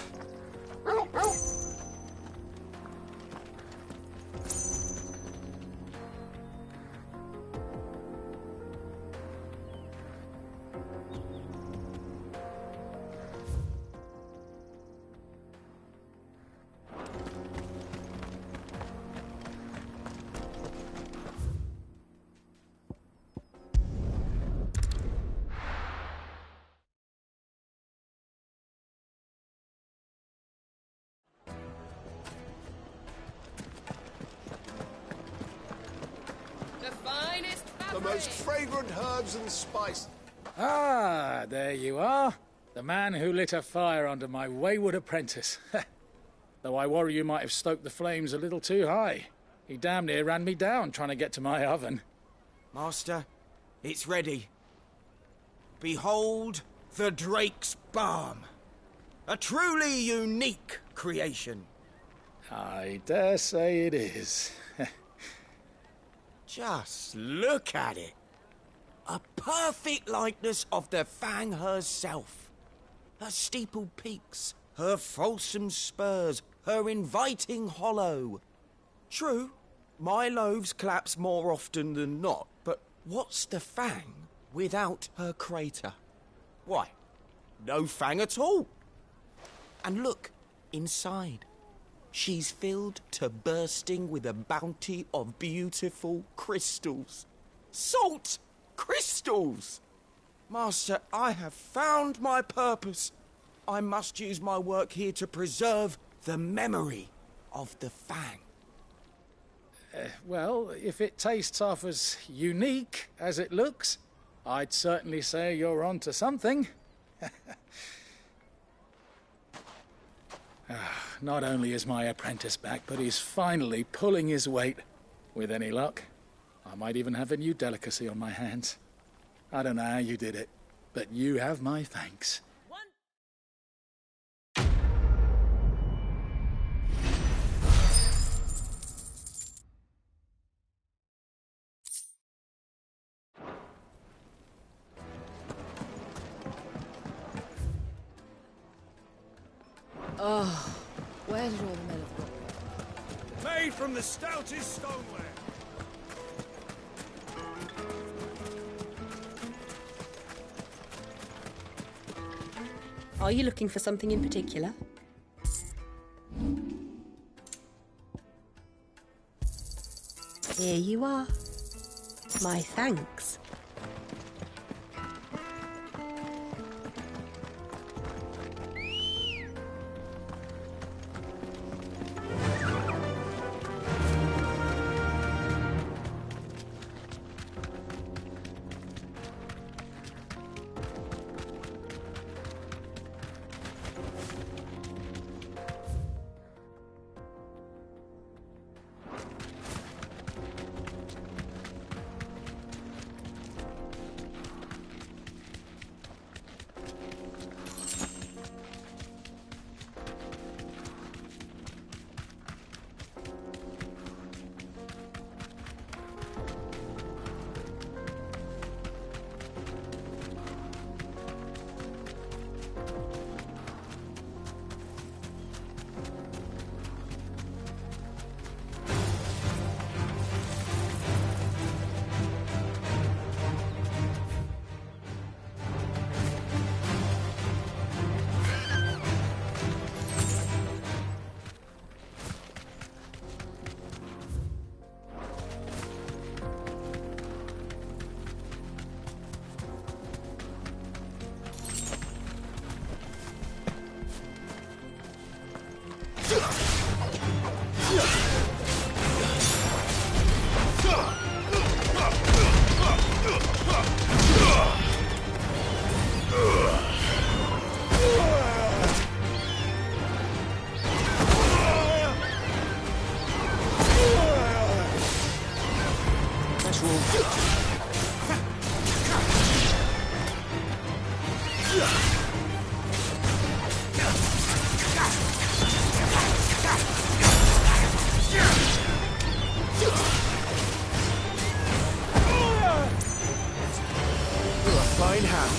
The most fragrant herbs and spice. Ah, there you are. The man who lit a fire under my wayward apprentice. Though I worry you might have stoked the flames a little too high. He damn near ran me down trying to get to my oven. Master, it's ready. Behold the Drake's Balm. A truly unique creation. I dare say it is. Just look at it. A perfect likeness of the Fang herself. Her steepled peaks, her fulsome spurs, her inviting hollow. True, my loaves collapse more often than not, but what's the Fang without her crater? Why, no Fang at all. And look, inside. She's filled to bursting with a bounty of beautiful crystals. Salt crystals! Master, I have found my purpose. I must use my work here to preserve the memory of the Fang. Well, if it tastes half as unique as it looks, I'd certainly say you're on to something. Not only is my apprentice back, but he's finally pulling his weight. With any luck, I might even have a new delicacy on my hands. I don't know how you did it, but you have my thanks. Oh, where did all the men have gone? Made from the stoutest stoneware. Are you looking for something in particular? Here you are. My thanks. You're a fine hand.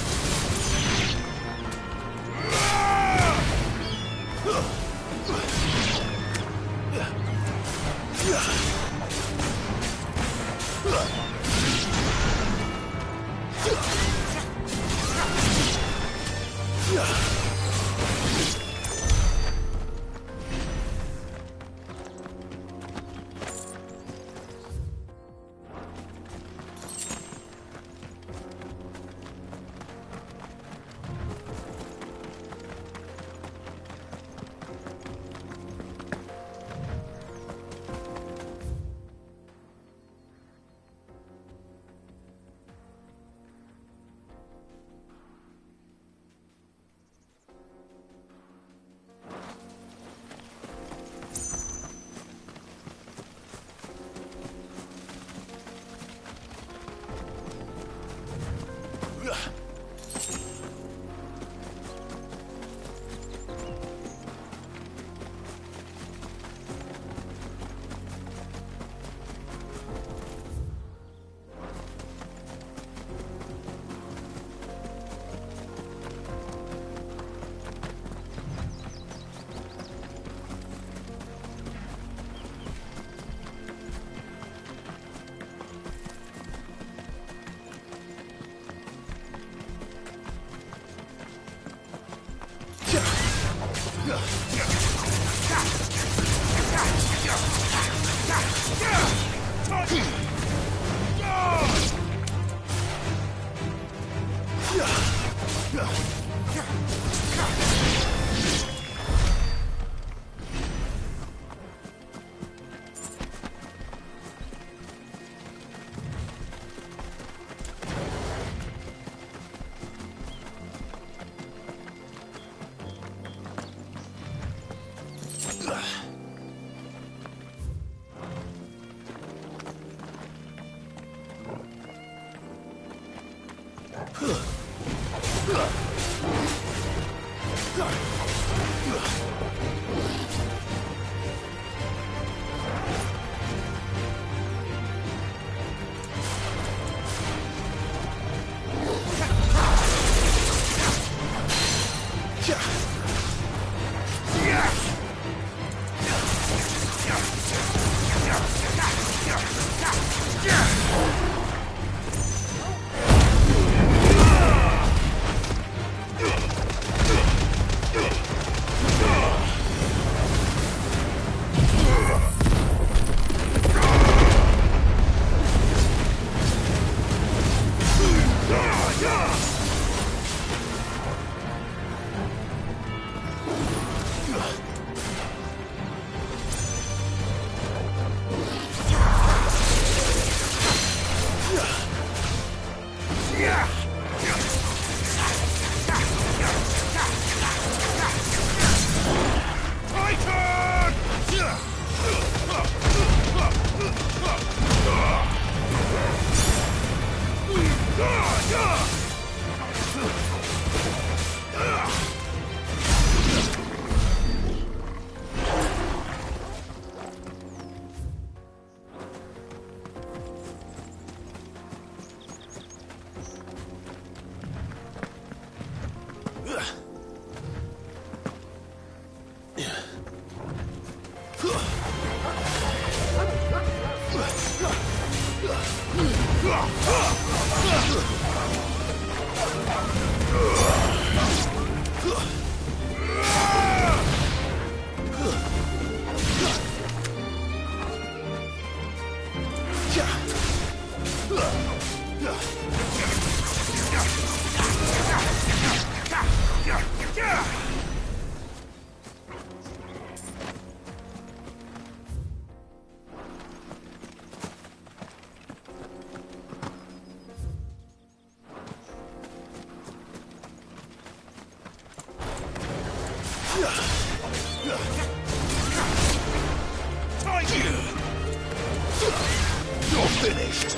You're finished.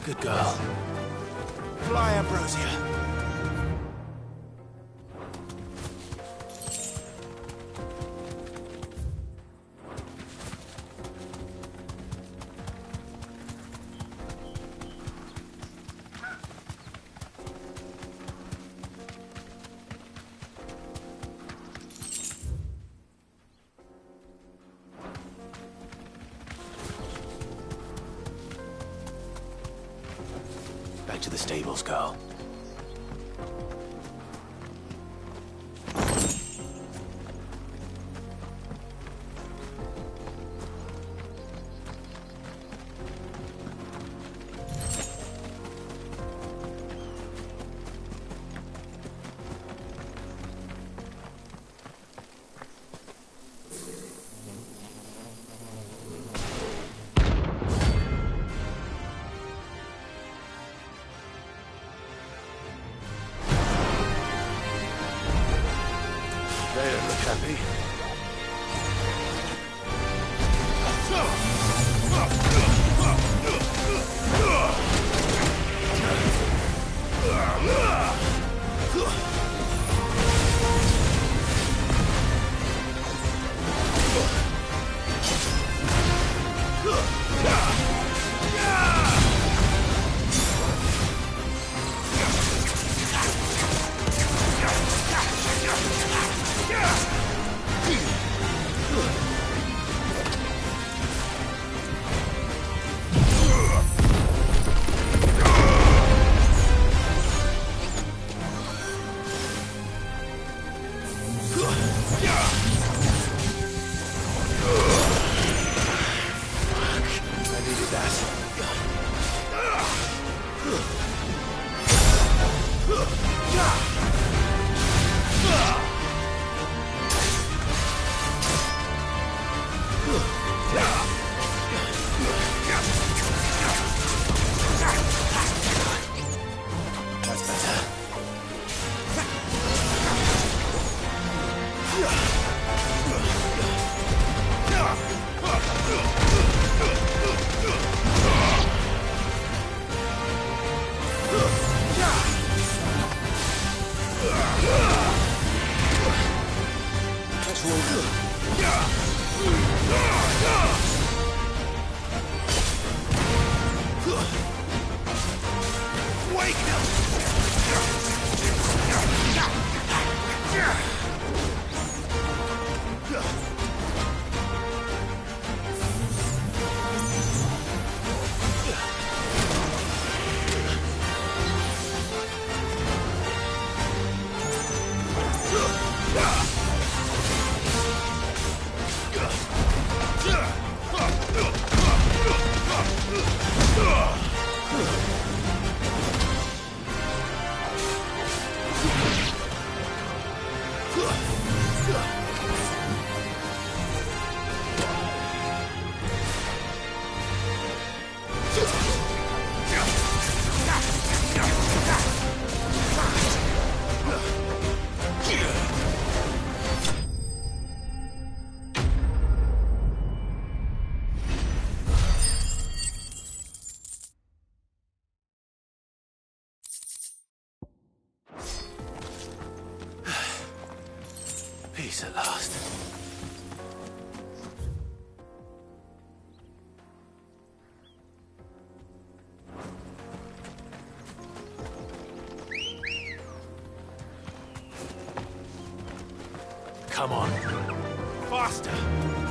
Good girl. Fly, Ambrosia. Back to the stables, girl. They don't look happy. Peace at last. Come on. Faster!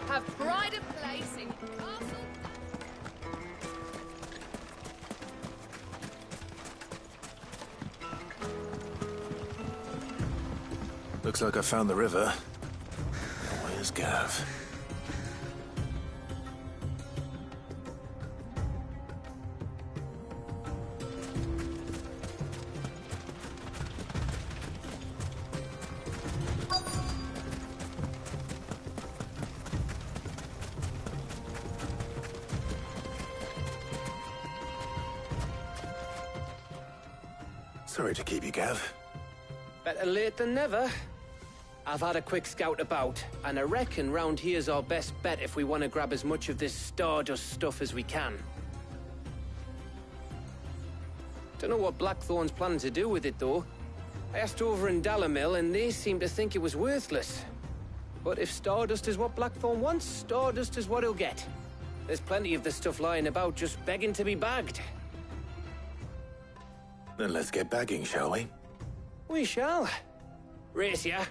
Have pride of place in castle. Looks like I found the river. Where's Gav? Sorry to keep you, Gav. Better late than never. I've had a quick scout about, and I reckon round here's our best bet if we want to grab as much of this Stardust stuff as we can. Don't know what Blackthorn's planning to do with it, though. I asked over in Dalamil, and they seem to think it was worthless. But if Stardust is what Blackthorn wants, Stardust is what he'll get. There's plenty of this stuff lying about, just begging to be bagged. Then let's get bagging, shall we? We shall. Race ya.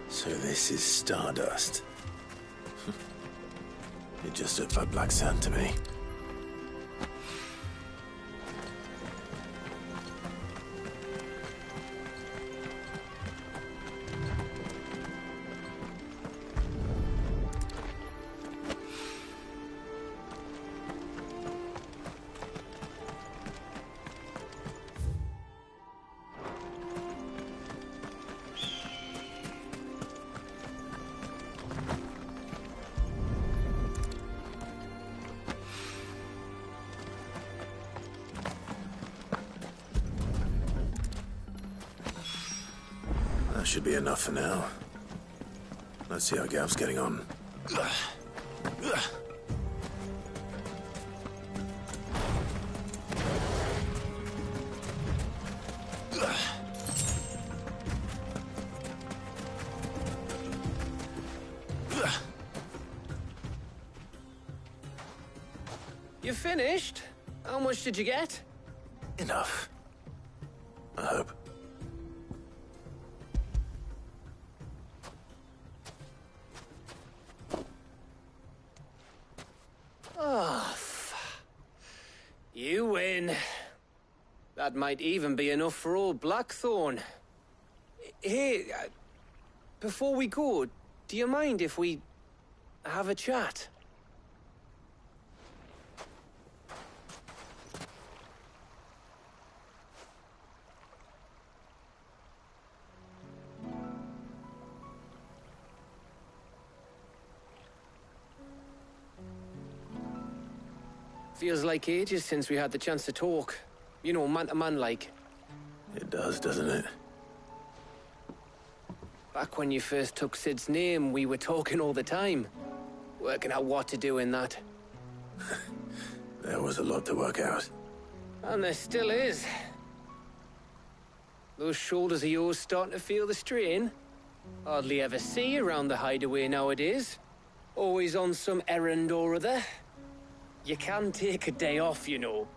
So this is Stardust. It just looked like black sand to me. That should be enough for now. Let's see how Gav's getting on. You finished? How much did you get? Enough. I hope. Oh, you win. That might even be enough for old Blackthorn. Hey, before we go, do you mind if we have a chat? Feels like ages since we had the chance to talk. You know, man to man like. It does, doesn't it? Back when you first took Sid's name, we were talking all the time. Working out what to do in that. There was a lot to work out. And there still is. Those shoulders of yours starting to feel the strain? Hardly ever see you around the hideaway nowadays. Always on some errand or other. You can take a day off, you know.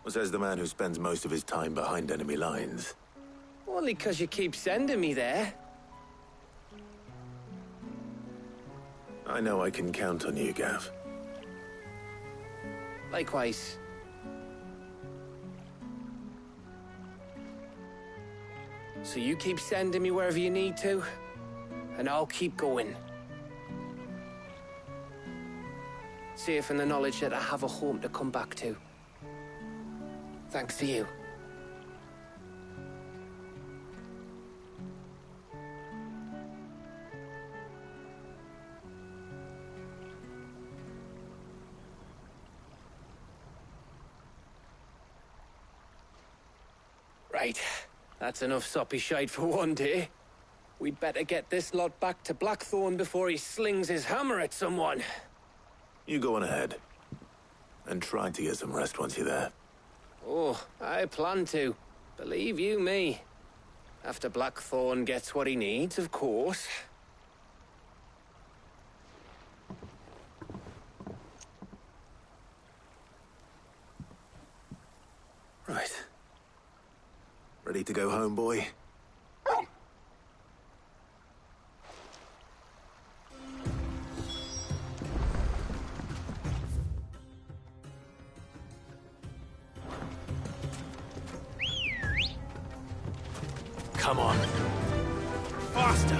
Says the man who spends most of his time behind enemy lines. Only 'cause you keep sending me there. I know I can count on you, Gav. Likewise. So you keep sending me wherever you need to, and I'll keep going. Safe in the knowledge that I have a home to come back to. Thanks to you. Right. That's enough soppy shite for one day. We'd better get this lot back to Blackthorn before he slings his hammer at someone. You go on ahead. And try to get some rest once you're there. Oh, I plan to. Believe you me. After Blackthorn gets what he needs, of course. Right. Ready to go home, boy? Come on. Faster!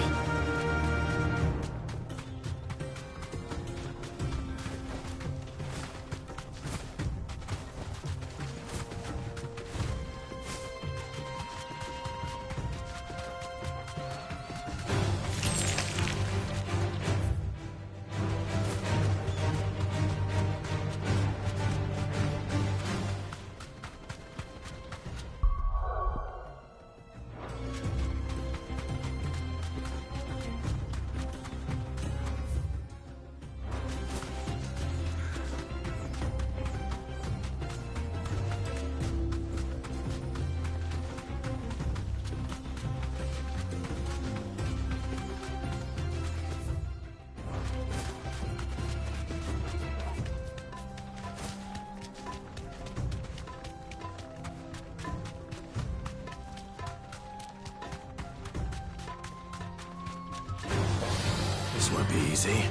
This won't be easy.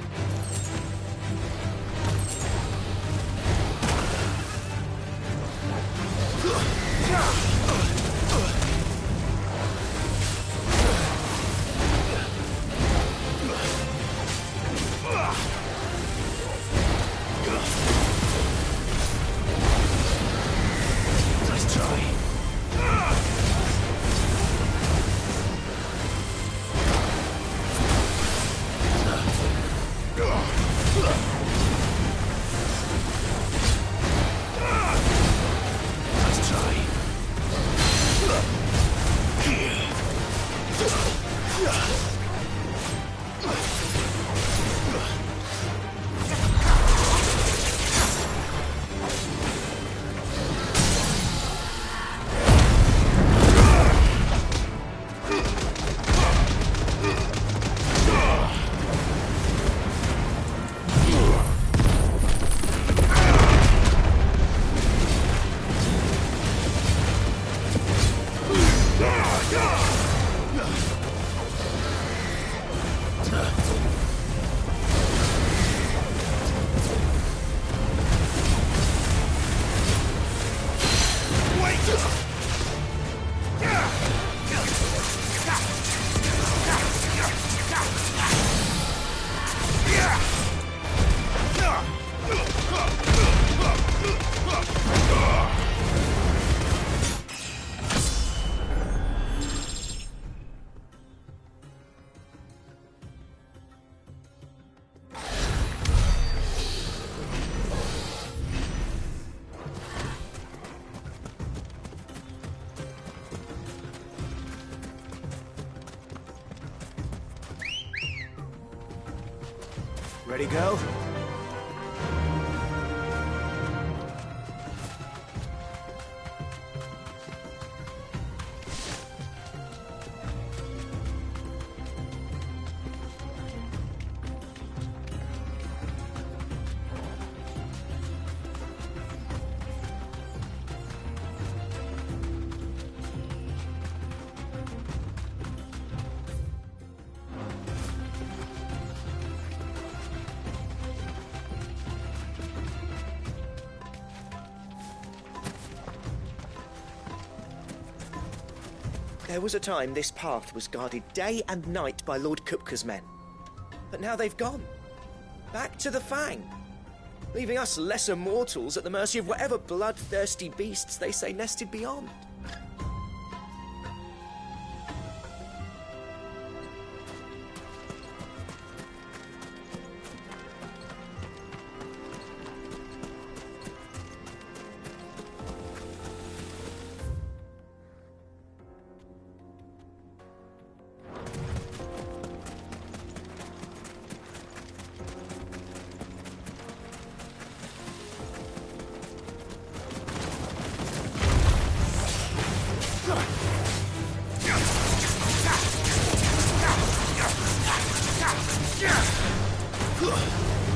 Nice try. Nice try. Ready, girl? There was a time this path was guarded day and night by Lord Kupka's men. But now they've gone. Back to the Fang. Leaving us lesser mortals at the mercy of whatever bloodthirsty beasts they say nested beyond.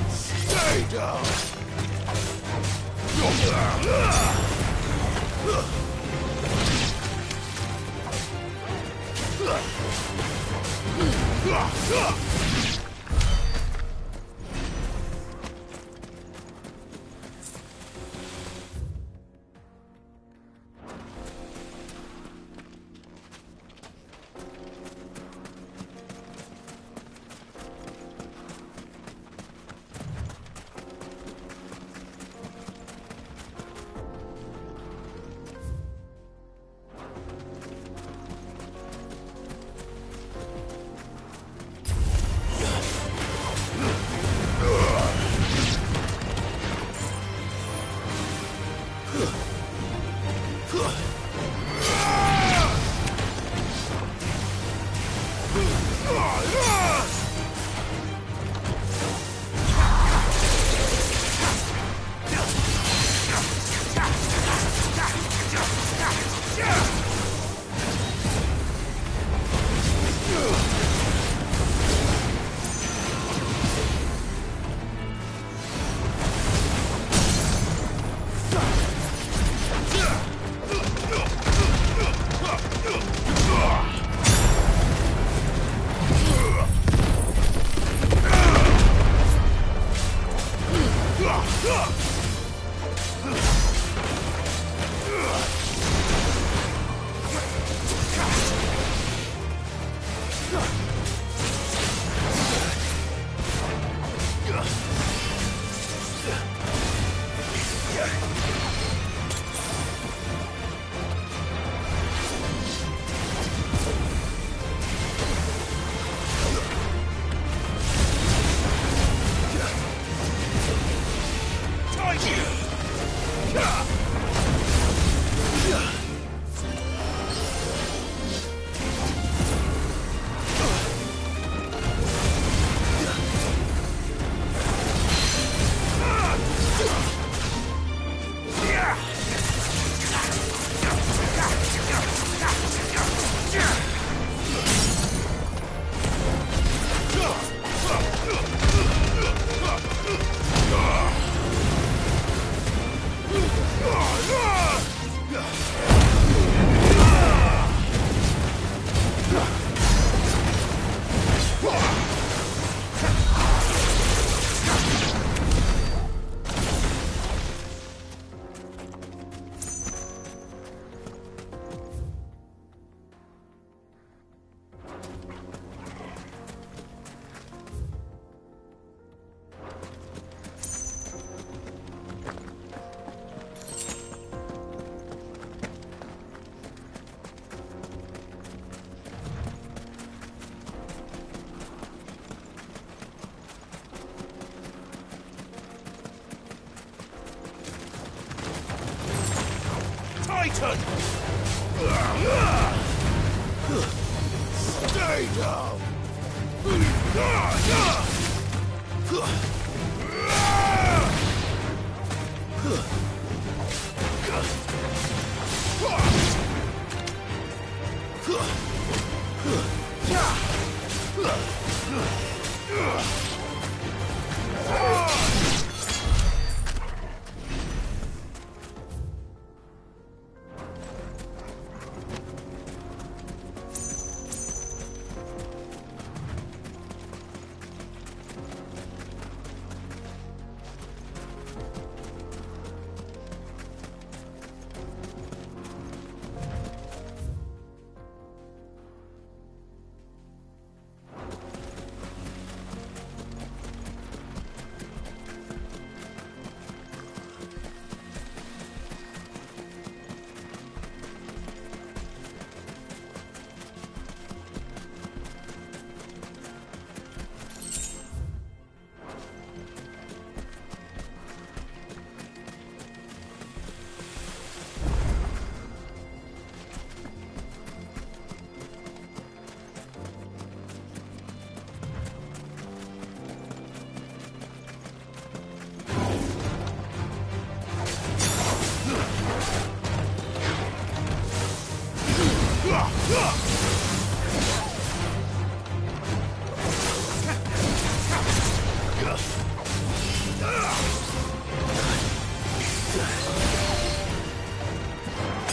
Stay down! Titan! Stay down!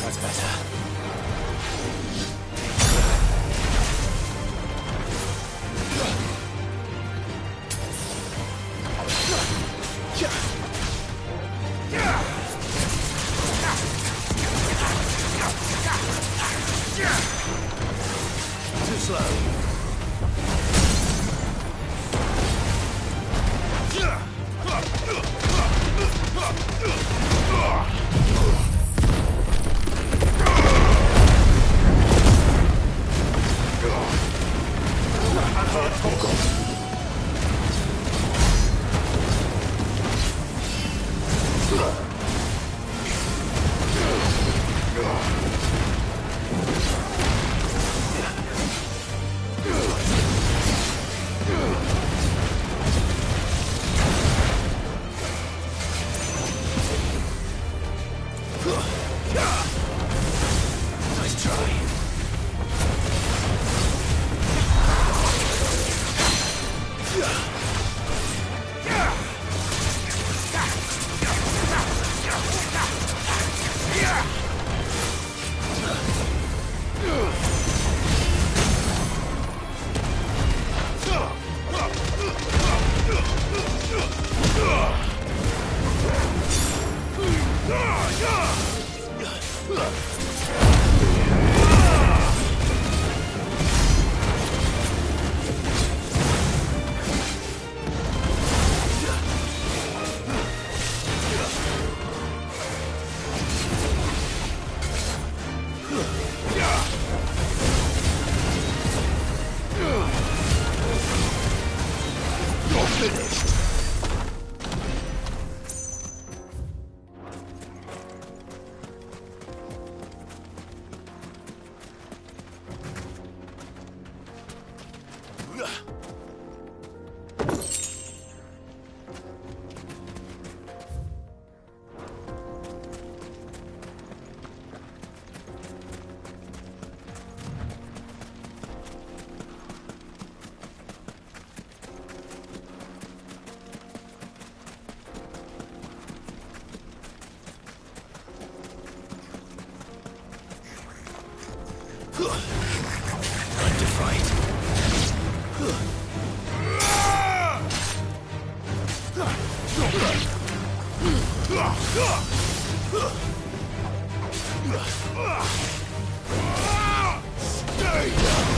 That's better. Too slow. Nice try. You're finished. Time to fight. Stay down.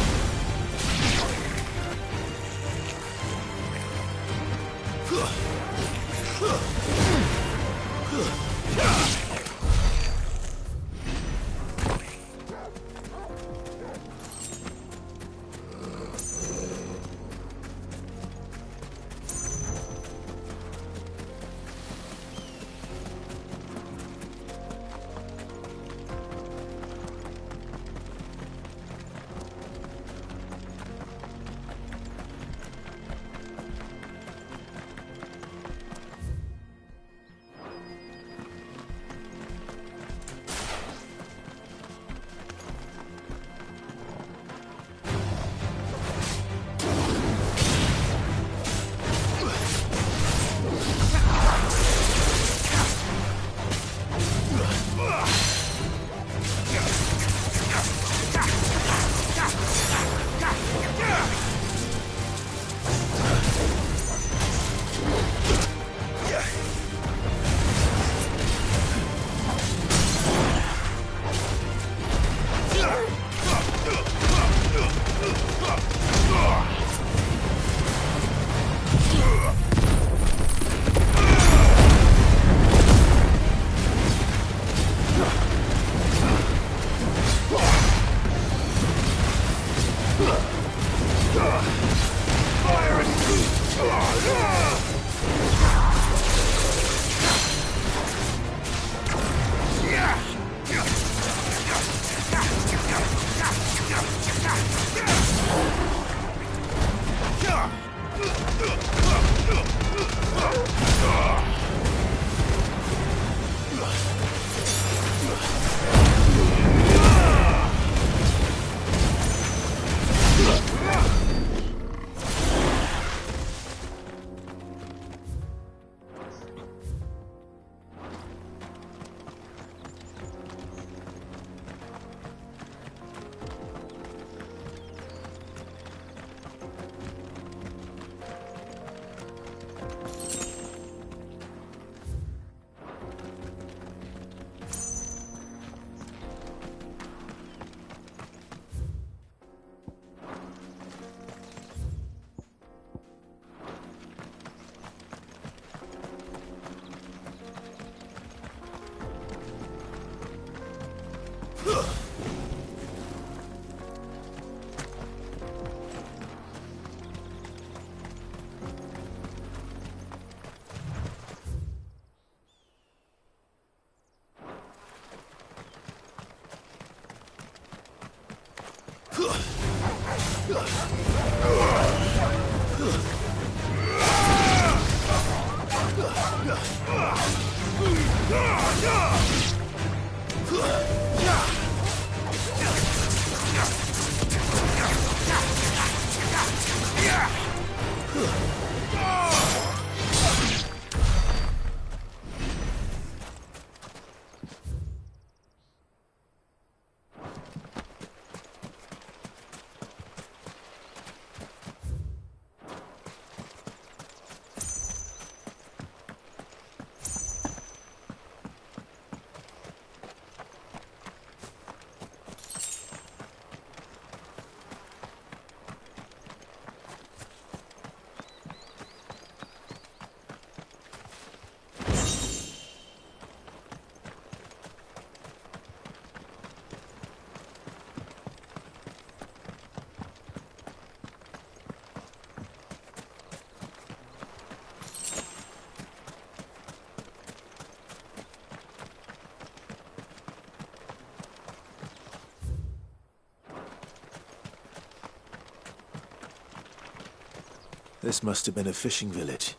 This must have been a fishing village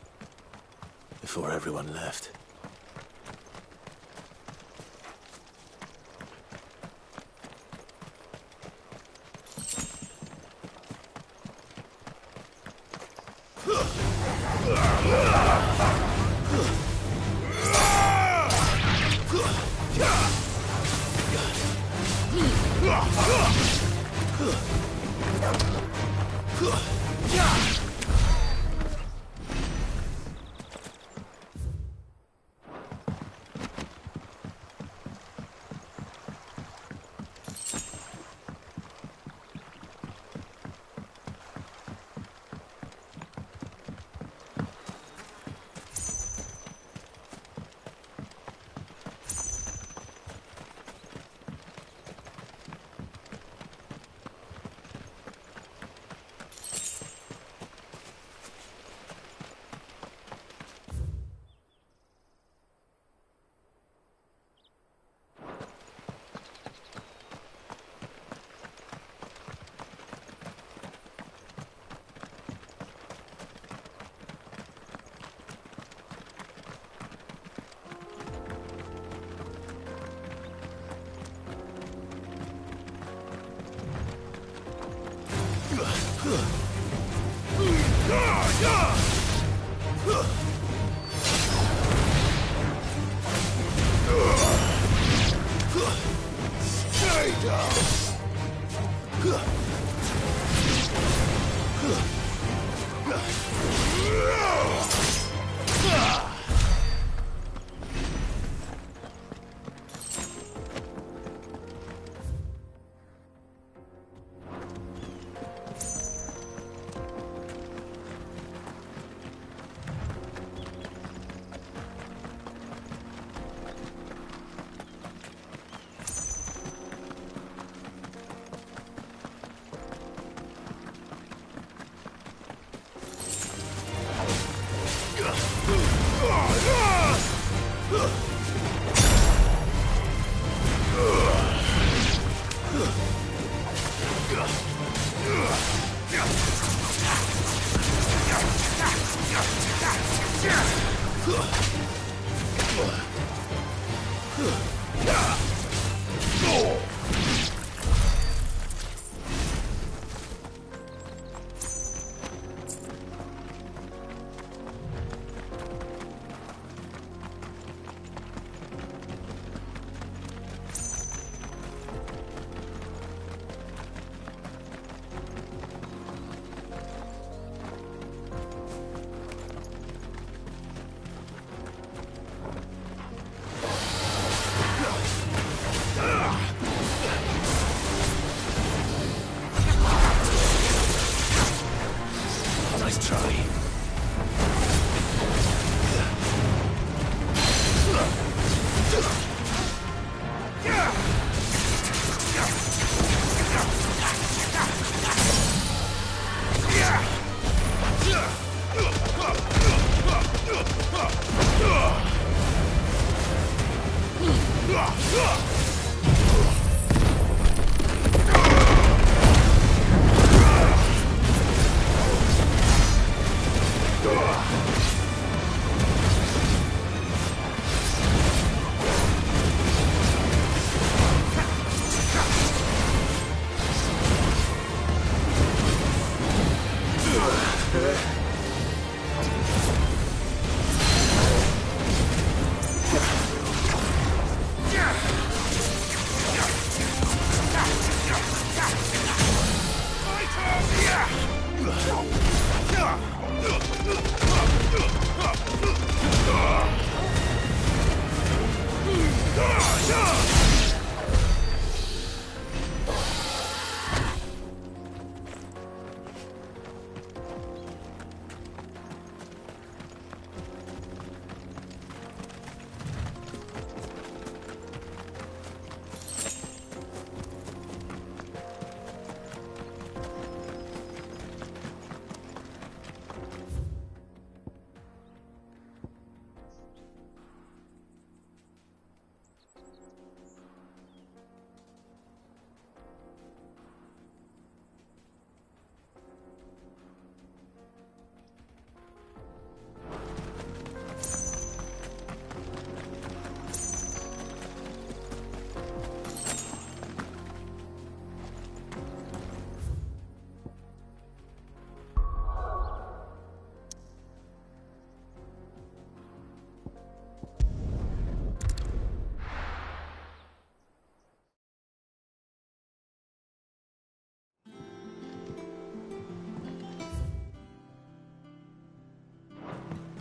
before everyone left.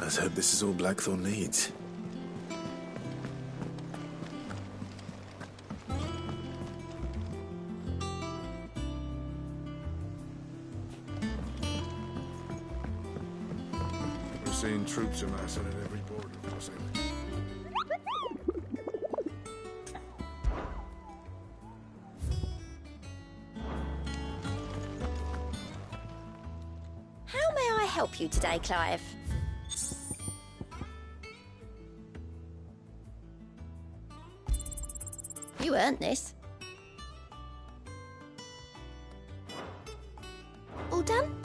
Let's hope this is all Blackthorn needs. We're seeing troops amassing at every border crossing. How may I help you today, Clive? You earned this. All done?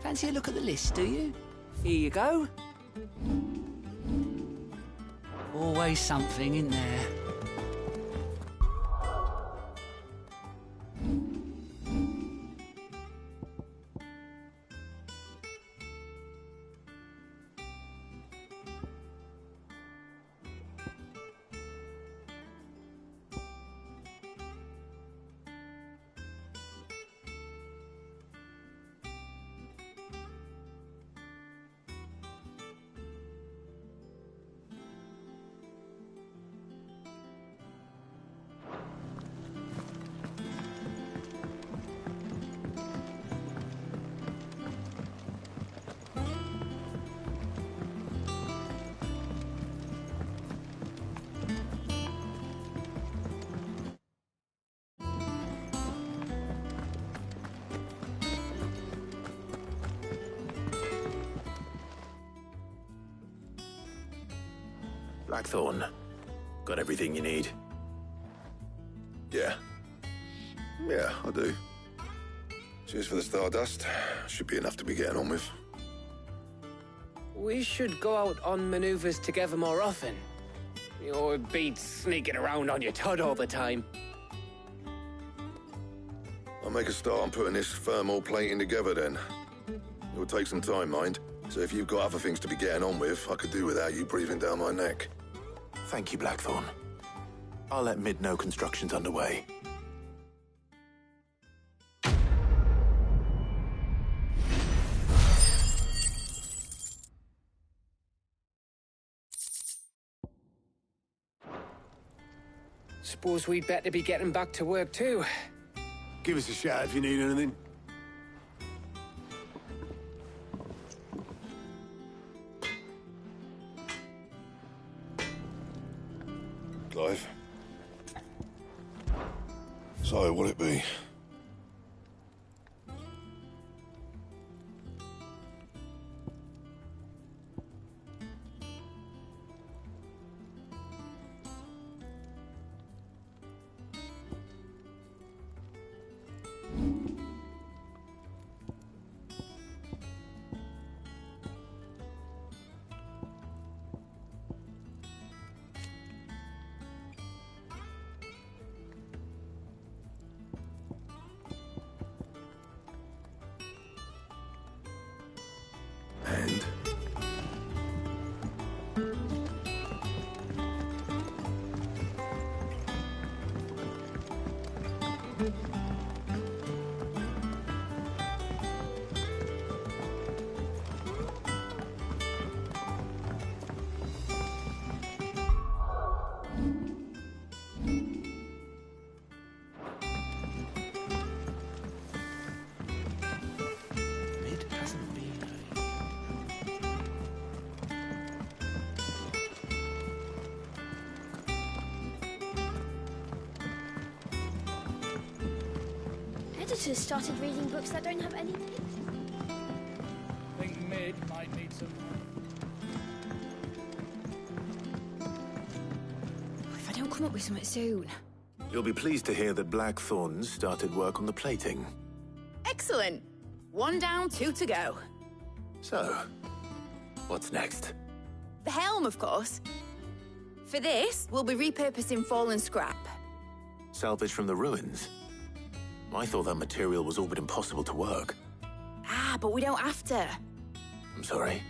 Fancy a look at the list, do you? Here you go. Always something in there. Blackthorn, got everything you need? Yeah. Yeah, I do. Cheers for the stardust. Should be enough to be getting on with. We should go out on maneuvers together more often. You know, it beats sneaking around on your Todd all the time. I'll make a start on putting this thermal plating together then. It'll take some time, mind. So if you've got other things to be getting on with, I could do without you breathing down my neck. Thank you, Blackthorn. I'll let Mid know construction's underway. Suppose we'd better be getting back to work too. Give us a shout if you need anything. Clive. So, what'll it be? And? Editors started reading books that don't have any pictures. I think Mid might need some. If I don't come up with something soon. You'll be pleased to hear that Blackthorn's started work on the plating. Excellent. 1 down, 2 to go. So, what's next? The helm, of course. For this, we'll be repurposing fallen scrap. Salvage from the ruins? I thought that material was all but impossible to work. Ah, but we don't have to. I'm sorry.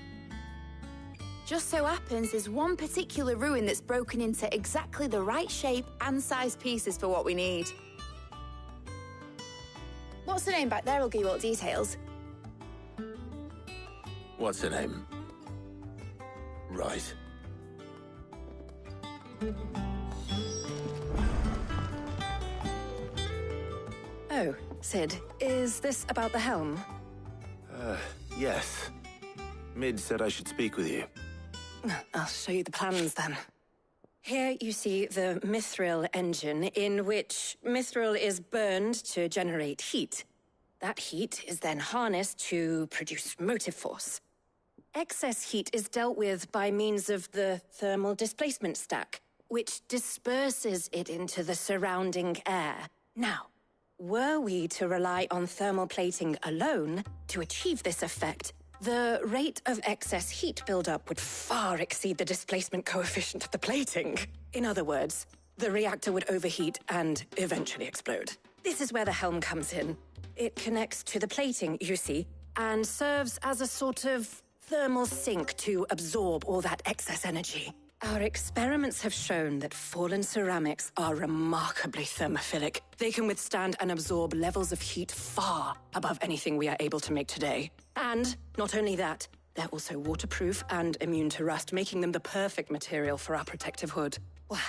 Just so happens there's one particular ruin that's broken into exactly the right shape and size pieces for what we need. What's the name back there? I'll give you all the details. What's her name? Right. Oh, Sid, is this about the helm? Yes. Mid said I should speak with you. I'll show you the plans then. Here you see the mithril engine, in which mithril is burned to generate heat. That heat is then harnessed to produce motive force. Excess heat is dealt with by means of the thermal displacement stack, which disperses it into the surrounding air. Now, were we to rely on thermal plating alone to achieve this effect, the rate of excess heat buildup would far exceed the displacement coefficient of the plating. In other words, the reactor would overheat and eventually explode. This is where the helm comes in. It connects to the plating, you see, and serves as a sort of thermal sink to absorb all that excess energy. Our experiments have shown that fallen ceramics are remarkably thermophilic. They can withstand and absorb levels of heat far above anything we are able to make today. And not only that, they're also waterproof and immune to rust, making them the perfect material for our protective hood. Why,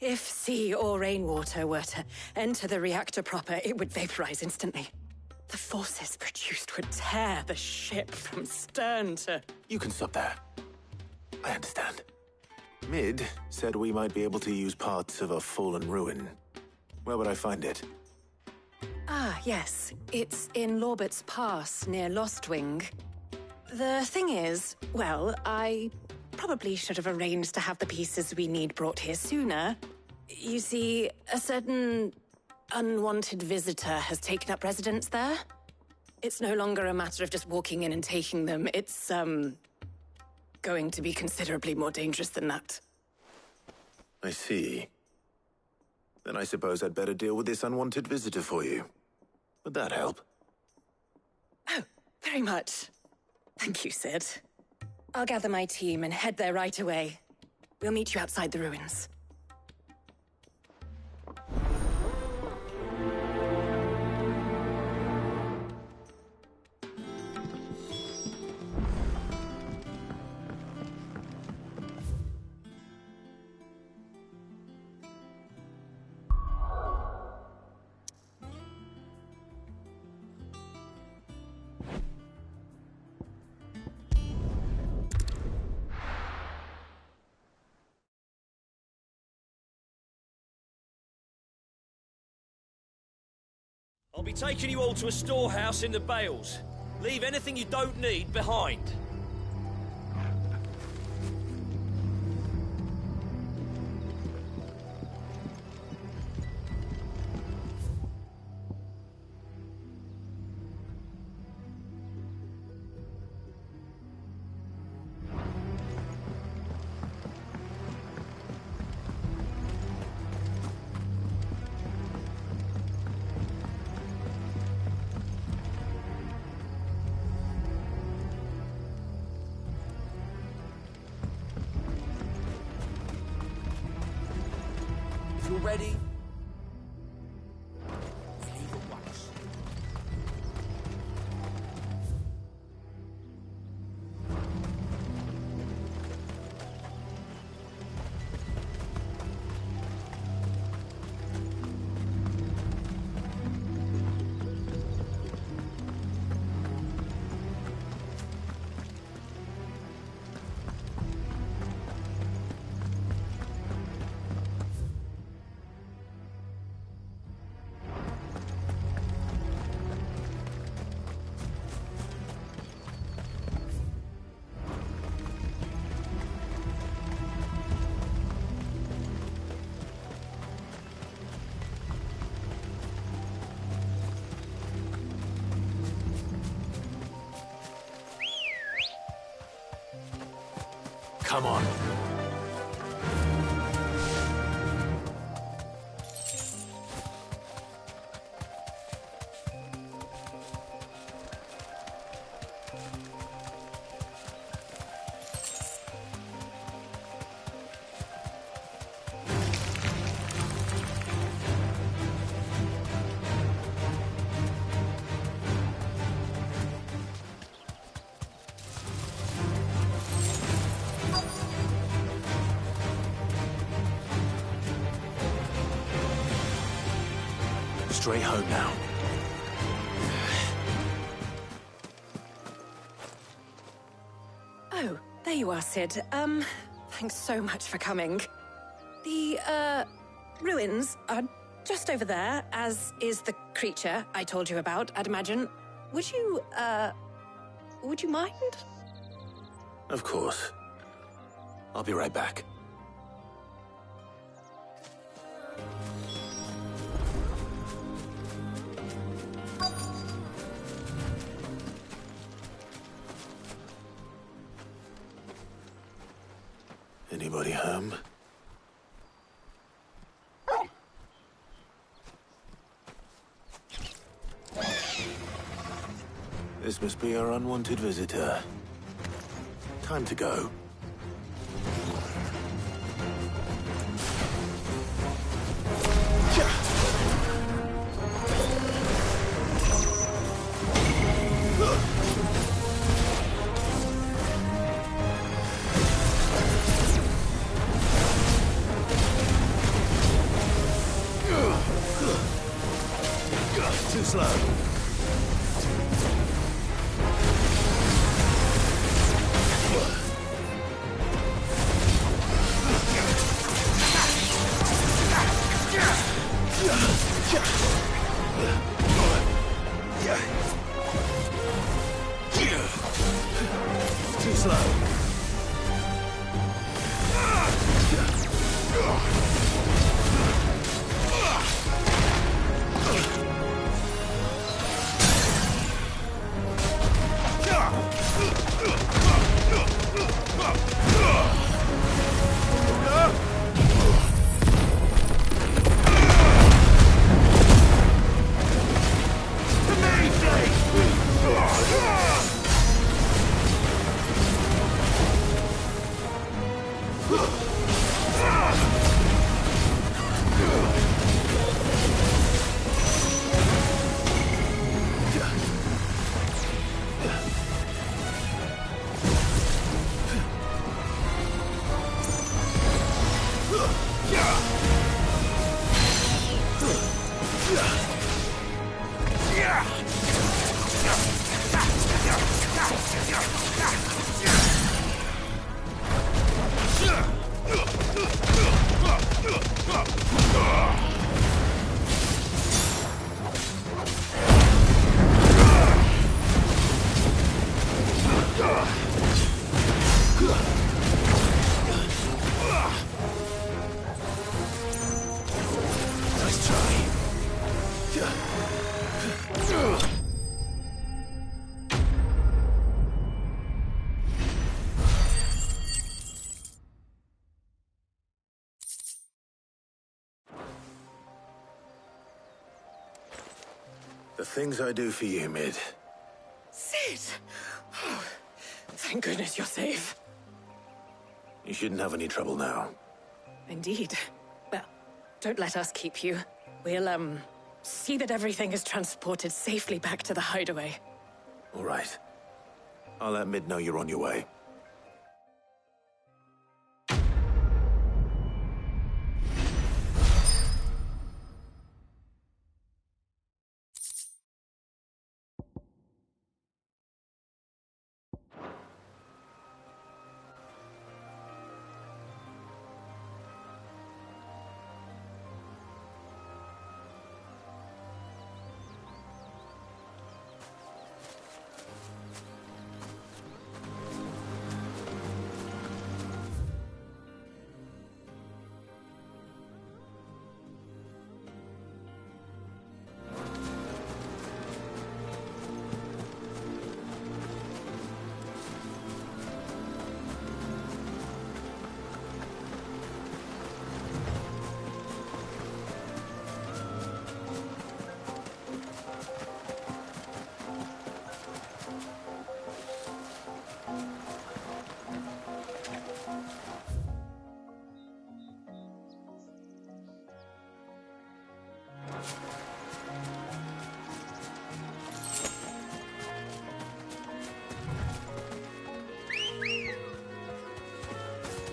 if sea or rainwater were to enter the reactor proper, it would vaporize instantly. The forces produced would tear the ship from stern to... You can stop there. I understand. Mid said we might be able to use parts of a fallen ruin. Where would I find it? Ah, yes. It's in Lorbert's Pass, near Lostwing. The thing is, well, I probably should have arranged to have the pieces we need brought here sooner. You see, a certain unwanted visitor has taken up residence there. It's no longer a matter of just walking in and taking them. It's, going to be considerably more dangerous than that. I see. Then I suppose I'd better deal with this unwanted visitor for you. Would that help? Oh, very much. Thank you, Sid. I'll gather my team and head there right away. We'll meet you outside the ruins. I'll be taking you all to a storehouse in the Bales. Leave anything you don't need behind. If you're ready, we leave at once. Come on. straight home now. Oh, there you are, Sid. Thanks so much for coming. The, ruins are just over there, as is the creature I told you about, I'd imagine. Would you mind? Of course. I'll be right back. Anybody home? This must be our unwanted visitor. Time to go. Too slow. Too slow. Nice try. The things I do for you, Mid. Sid! Oh, thank goodness you're safe. You shouldn't have any trouble now. Indeed. Well, don't let us keep you. We'll, see that everything is transported safely back to the hideaway. All right. I'll let Mid know you're on your way.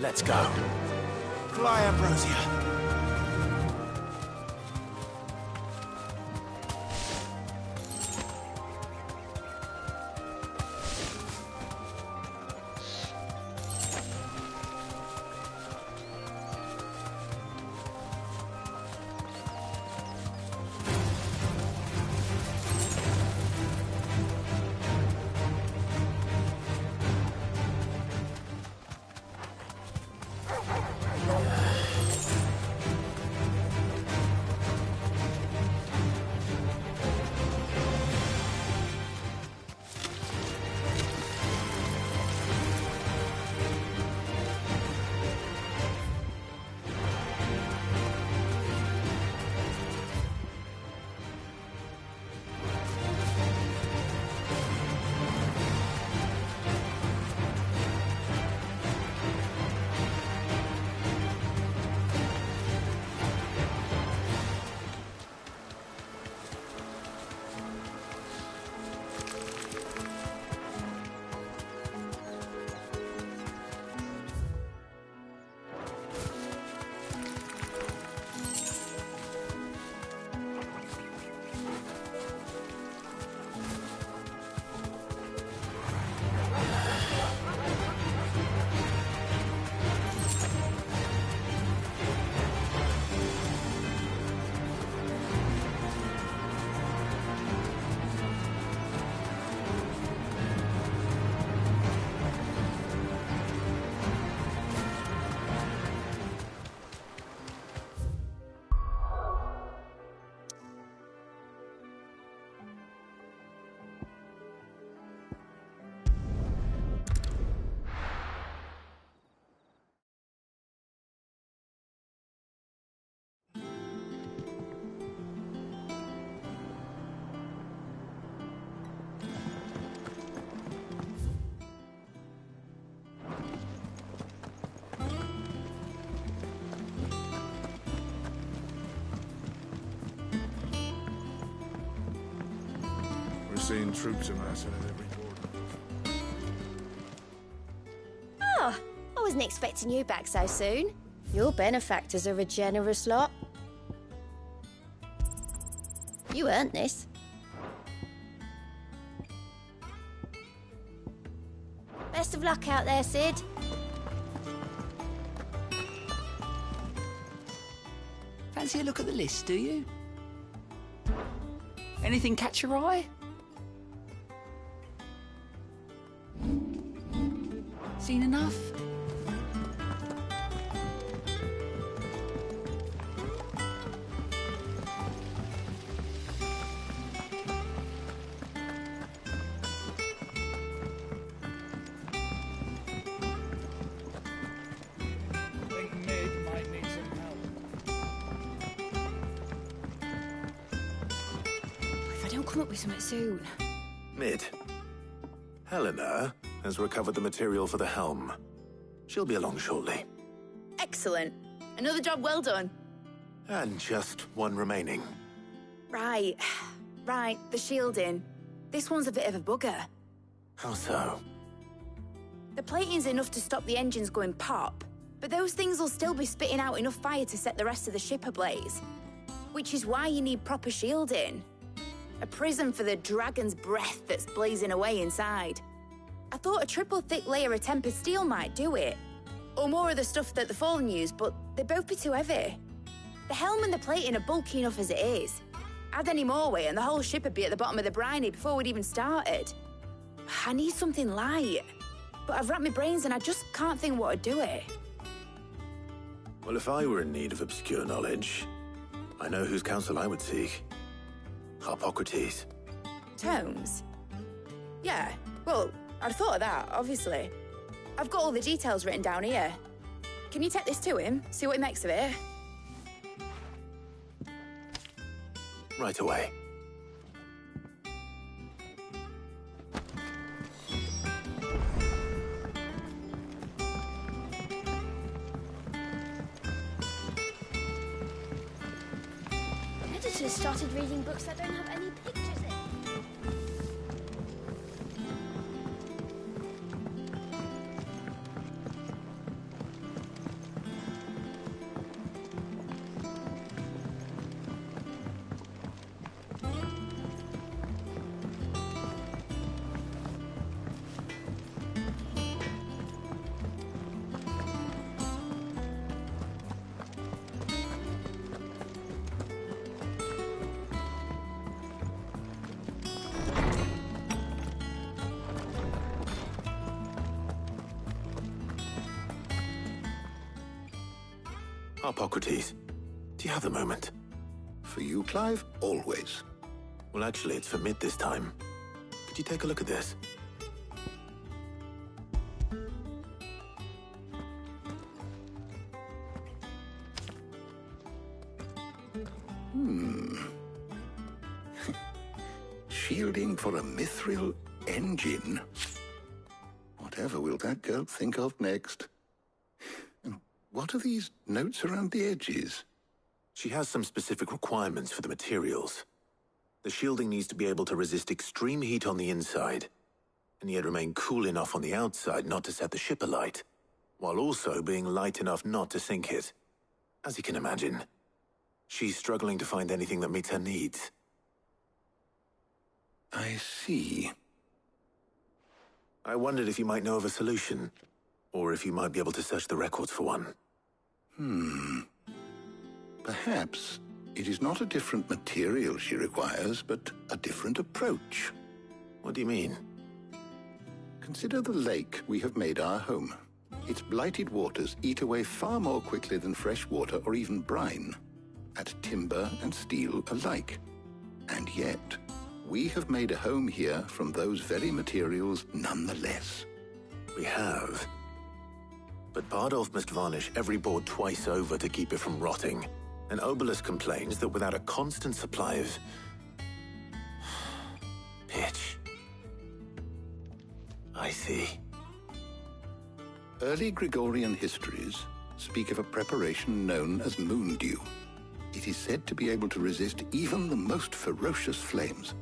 Let's go. Fly, Ambrosia. seen troops amassing at every border. Oh, I wasn't expecting you back so soon. Your benefactors are a generous lot. You earned this. Best of luck out there, Sid. Fancy a look at the list, do you? Anything catch your eye? Seen enough? Come up with something soon. Mid. Helena has recovered the material for the helm. She'll be along shortly. Excellent. Another job well done. And just one remaining. Right. Right, the shielding. This one's a bit of a bugger. How so? The plating's enough to stop the engines going pop, but those things will still be spitting out enough fire to set the rest of the ship ablaze. Which is why you need proper shielding. A prison for the dragon's breath that's blazing away inside. I thought a triple thick layer of tempered steel might do it. Or more of the stuff that the Fallen use, but they'd both be too heavy. The helm and the plating are bulky enough as it is. Add any more weight and the whole ship would be at the bottom of the briny before we'd even started. I need something light. But I've racked my brains and I just can't think what would do it. Well, if I were in need of obscure knowledge, I know whose counsel I would seek. Harpocrates. Tomes? Yeah, well, I'd thought of that, obviously. I've got all the details written down here. Can you take this to him, see what he makes of it? Right away. Editors started reading books that don't have any pictures in. Harpocrates, do you have a moment? For you, Clive, always. Well, actually, it's for Mid this time. Could you take a look at this? Shielding for a mithril engine? Whatever will that girl think of next? And what are these notes around the edges? She has some specific requirements for the materials. The shielding needs to be able to resist extreme heat on the inside, and yet remain cool enough on the outside not to set the ship alight, while also being light enough not to sink it. As you can imagine, she's struggling to find anything that meets her needs. I see. I wondered if you might know of a solution, or if you might be able to search the records for one. Perhaps it is not a different material she requires, but a different approach. What do you mean? Consider the lake we have made our home. Its blighted waters eat away far more quickly than fresh water or even brine, at timber and steel alike. And yet, we have made a home here from those very materials nonetheless. We have. But Bardolph must varnish every board twice over to keep it from rotting. And Obelus complains that without a constant supply of pitch. I see. Early Gregorian histories speak of a preparation known as moon dew. It is said to be able to resist even the most ferocious flames.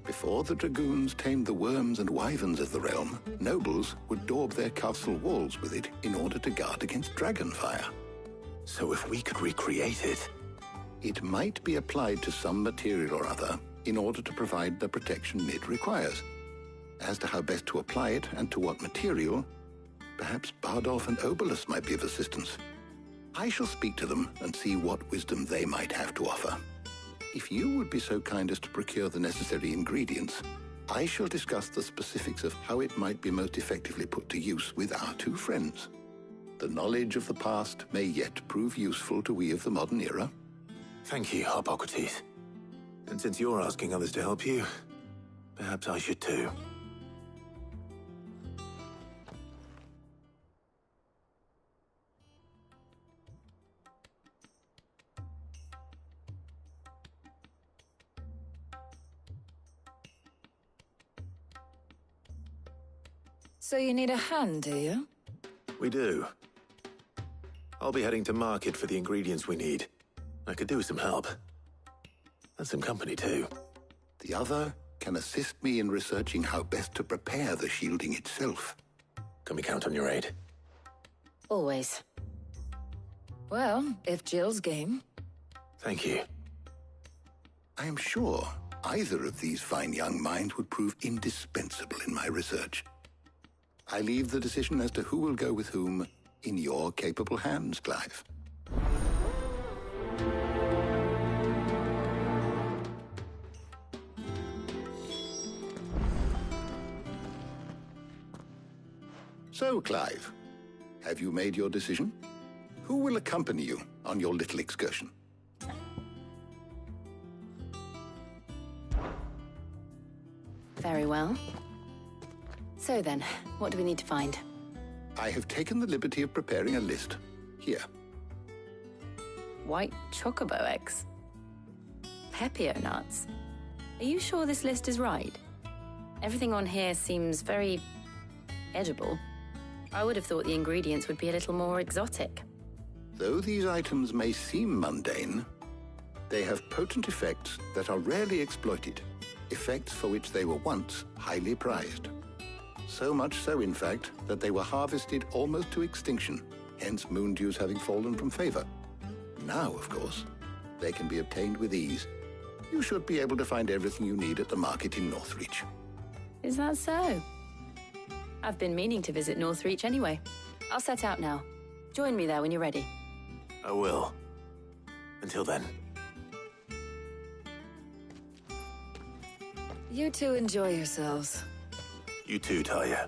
Before the dragoons tamed the worms and wyverns of the realm, nobles would daub their castle walls with it in order to guard against dragon fire. So if we could recreate it... It might be applied to some material or other in order to provide the protection it requires. As to how best to apply it and to what material, perhaps Bardolph and Obolus might be of assistance. I shall speak to them and see what wisdom they might have to offer. If you would be so kind as to procure the necessary ingredients, I shall discuss the specifics of how it might be most effectively put to use with our two friends. The knowledge of the past may yet prove useful to we of the modern era. Thank you, Hippocrates. And since you're asking others to help you, perhaps I should too. So you need a hand, do you? We do. I'll be heading to market for the ingredients we need. I could do with some help. And some company, too. The other can assist me in researching how best to prepare the shielding itself. Can we count on your aid? Always. Well, if Jill's game. Thank you. I am sure either of these fine young minds would prove indispensable in my research. I leave the decision as to who will go with whom in your capable hands, Clive. So, Clive, have you made your decision? Who will accompany you on your little excursion? Very well. So then, what do we need to find? I have taken the liberty of preparing a list. Here. White chocobo eggs. Pepio nuts. Are you sure this list is right? Everything on here seems very edible. I would have thought the ingredients would be a little more exotic. Though these items may seem mundane, they have potent effects that are rarely exploited, effects for which they were once highly prized. So much so, in fact, that they were harvested almost to extinction, hence moondews having fallen from favor. Now, of course, they can be obtained with ease. You should be able to find everything you need at the market in Northreach. Is that so? I've been meaning to visit Northreach anyway. I'll set out now. Join me there when you're ready. I will. Until then. You two enjoy yourselves. You too, Talia.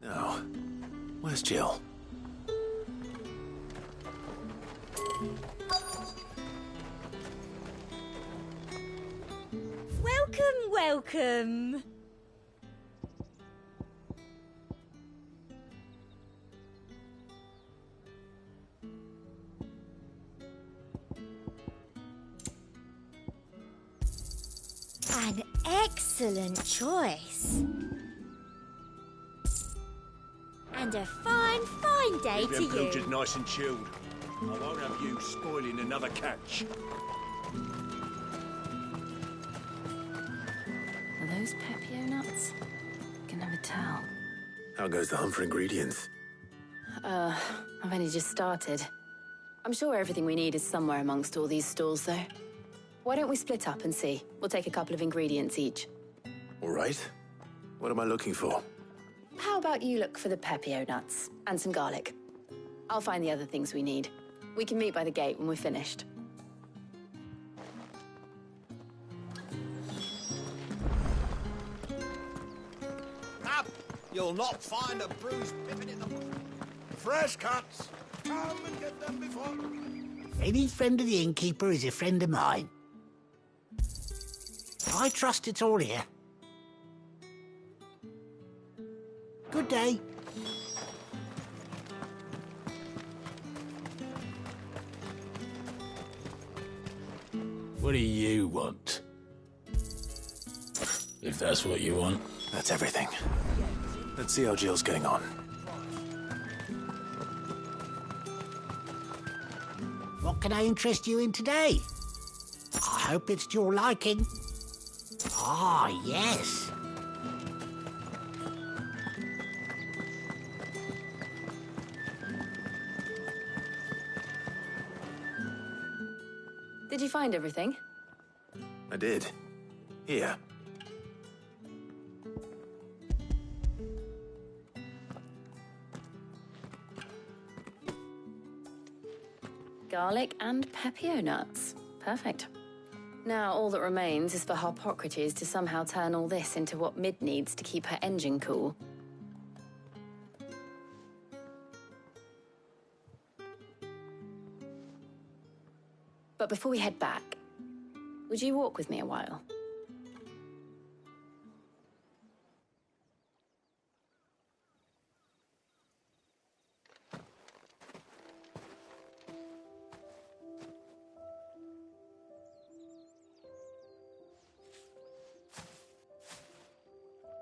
Now, where's Jill? Welcome, welcome. An excellent choice. And a fine, fine day Keep to them you. poachers nice and chilled. I won't have you spoiling another catch. Are those Pepio nuts? Can never tell. How goes the hunt for ingredients? I've only just started. I'm sure everything we need is somewhere amongst all these stalls, though. Why don't we split up and see? We'll take a couple of ingredients each. All right. What am I looking for? How about you look for the Pepio nuts and some garlic? I'll find the other things we need. We can meet by the gate when we're finished. Up! You'll not find a bruised pippin in the bush. Fresh cuts! Come and get them before... Any friend of the innkeeper is a friend of mine. I trust it's all here. Good day. What do you want? If that's what you want. That's everything. Let's see how Jill's getting on. What can I interest you in today? I hope it's to your liking. Ah, yes. Did you find everything? I did. Here. Garlic and pepio nuts. Perfect. Now all that remains is for Harpocrates to somehow turn all this into what Mid needs to keep her engine cool. But before we head back, would you walk with me a while?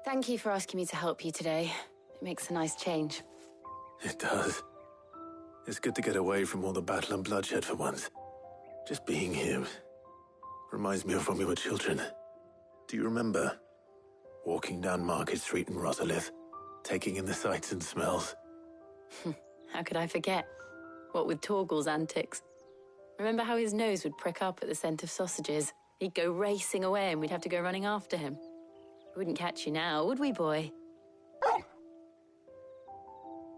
Thank you for asking me to help you today. It makes a nice change. It does. It's good to get away from all the battle and bloodshed for once. Just being here reminds me of when we were children. Do you remember? Walking down Market Street in Rosalith, taking in the sights and smells. How could I forget? What with Torgal's antics. Remember how his nose would prick up at the scent of sausages? He'd go racing away and we'd have to go running after him. We wouldn't catch you now, would we, boy?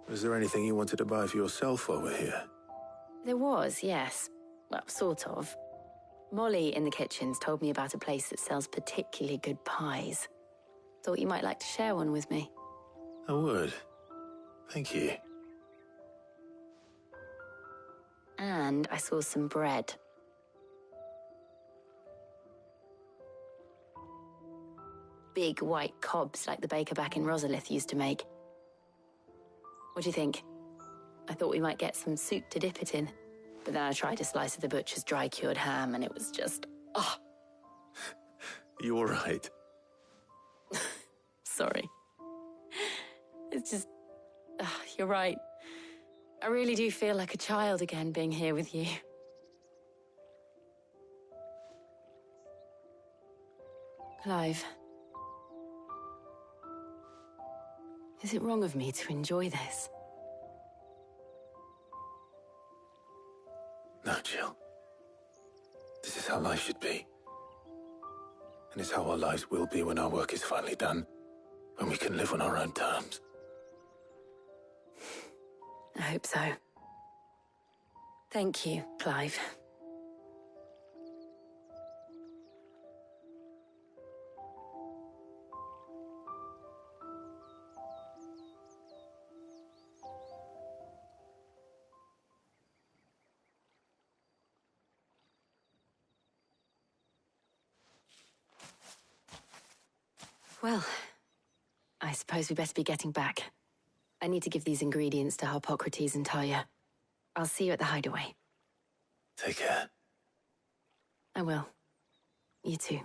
Was there anything you wanted to buy for yourself while we're here? There was, yes. Well, sort of. Molly in the kitchens told me about a place that sells particularly good pies. Thought you might like to share one with me. I would. Thank you. And I saw some bread. Big white cobs like the baker back in Rosalith used to make. What do you think? I thought we might get some soup to dip it in. But then I tried a slice of the butcher's dry-cured ham and it was just... oh. You all right? Sorry. It's just... you're right. I really do feel like a child again being here with you. Clive. Is it wrong of me to enjoy this? No, Jill. This is how life should be. And it's how our lives will be when our work is finally done. When we can live on our own terms. I hope so. Thank you, Clive. Well, I suppose we better be getting back. I need to give these ingredients to Harpocrates and Talia. I'll see you at the hideaway. Take care. I will. You too.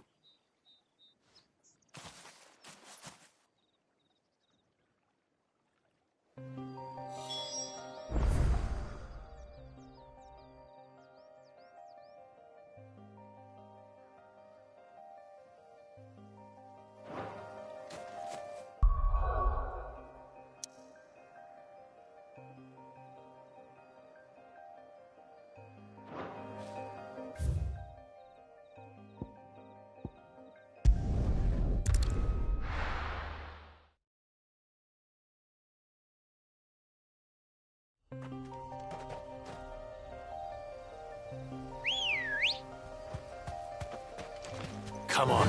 Come on.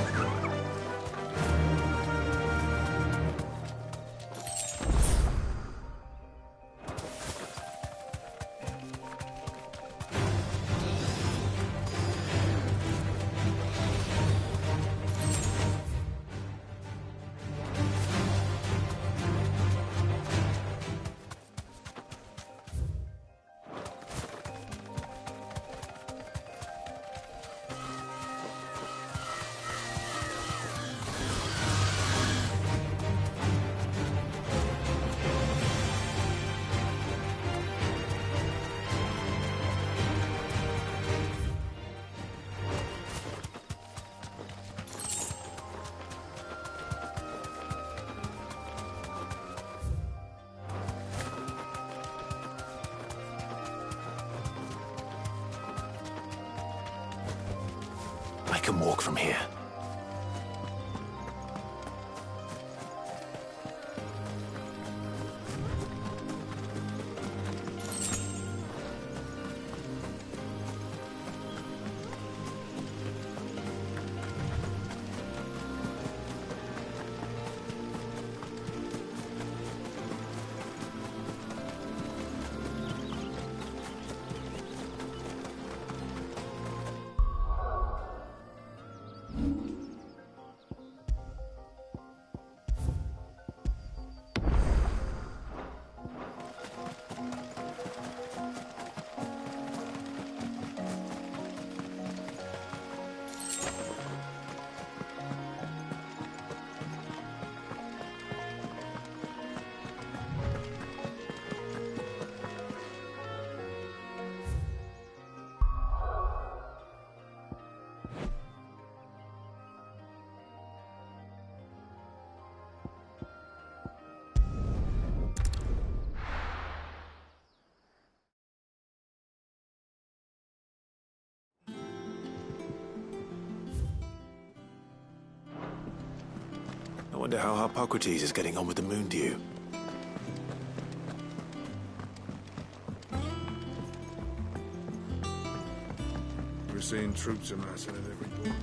can walk from here. I wonder how Hippocrates is getting on with the moon dew. We're seeing troops amassing at every border.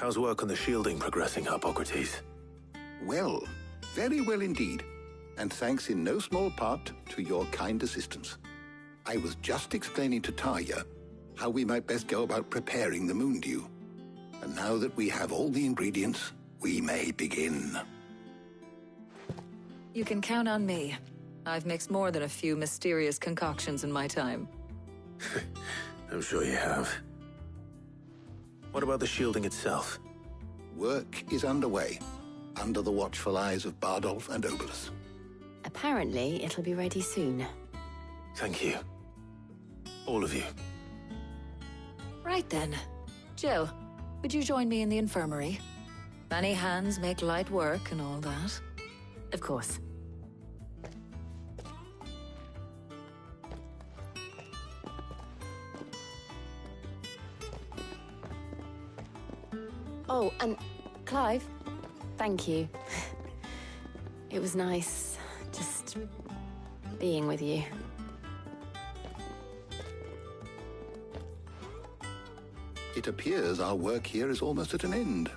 How's work on the shielding progressing, Hippocrates? Well, very well indeed. And thanks in no small part to your kind assistance. I was just explaining to Tarja how we might best go about preparing the moon dew. And now that we have all the ingredients, we may begin. You can count on me. I've mixed more than a few mysterious concoctions in my time. I'm sure you have. What about the shielding itself? Work is underway, under the watchful eyes of Bardolph and Obolus. Apparently, it'll be ready soon. Thank you. All of you. Right then. Jill, would you join me in the infirmary? Many hands make light work and all that. Of course. Oh, and Clive, thank you. It was nice just being with you. It appears our work here is almost at an end.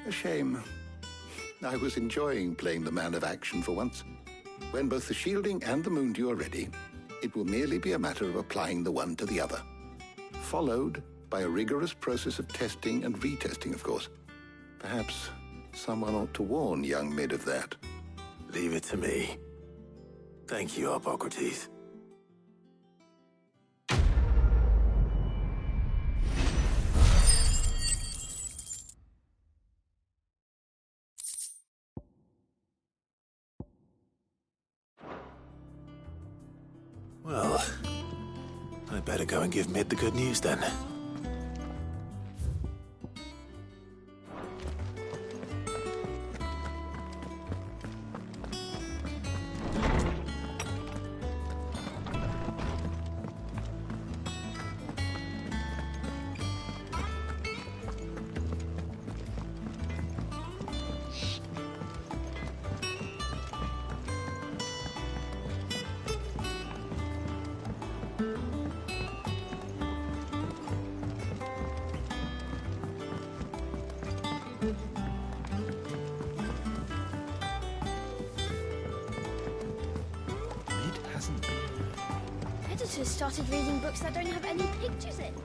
A shame. I was enjoying playing the man of action for once. When both the shielding and the moon dew are ready, it will merely be a matter of applying the one to the other. Followed by a rigorous process of testing and retesting, of course. Perhaps someone ought to warn young Mid of that. Leave it to me. Thank you, Hippocrates. Well, I better go and give Mid the good news then. editors started reading books that don't have any pictures in.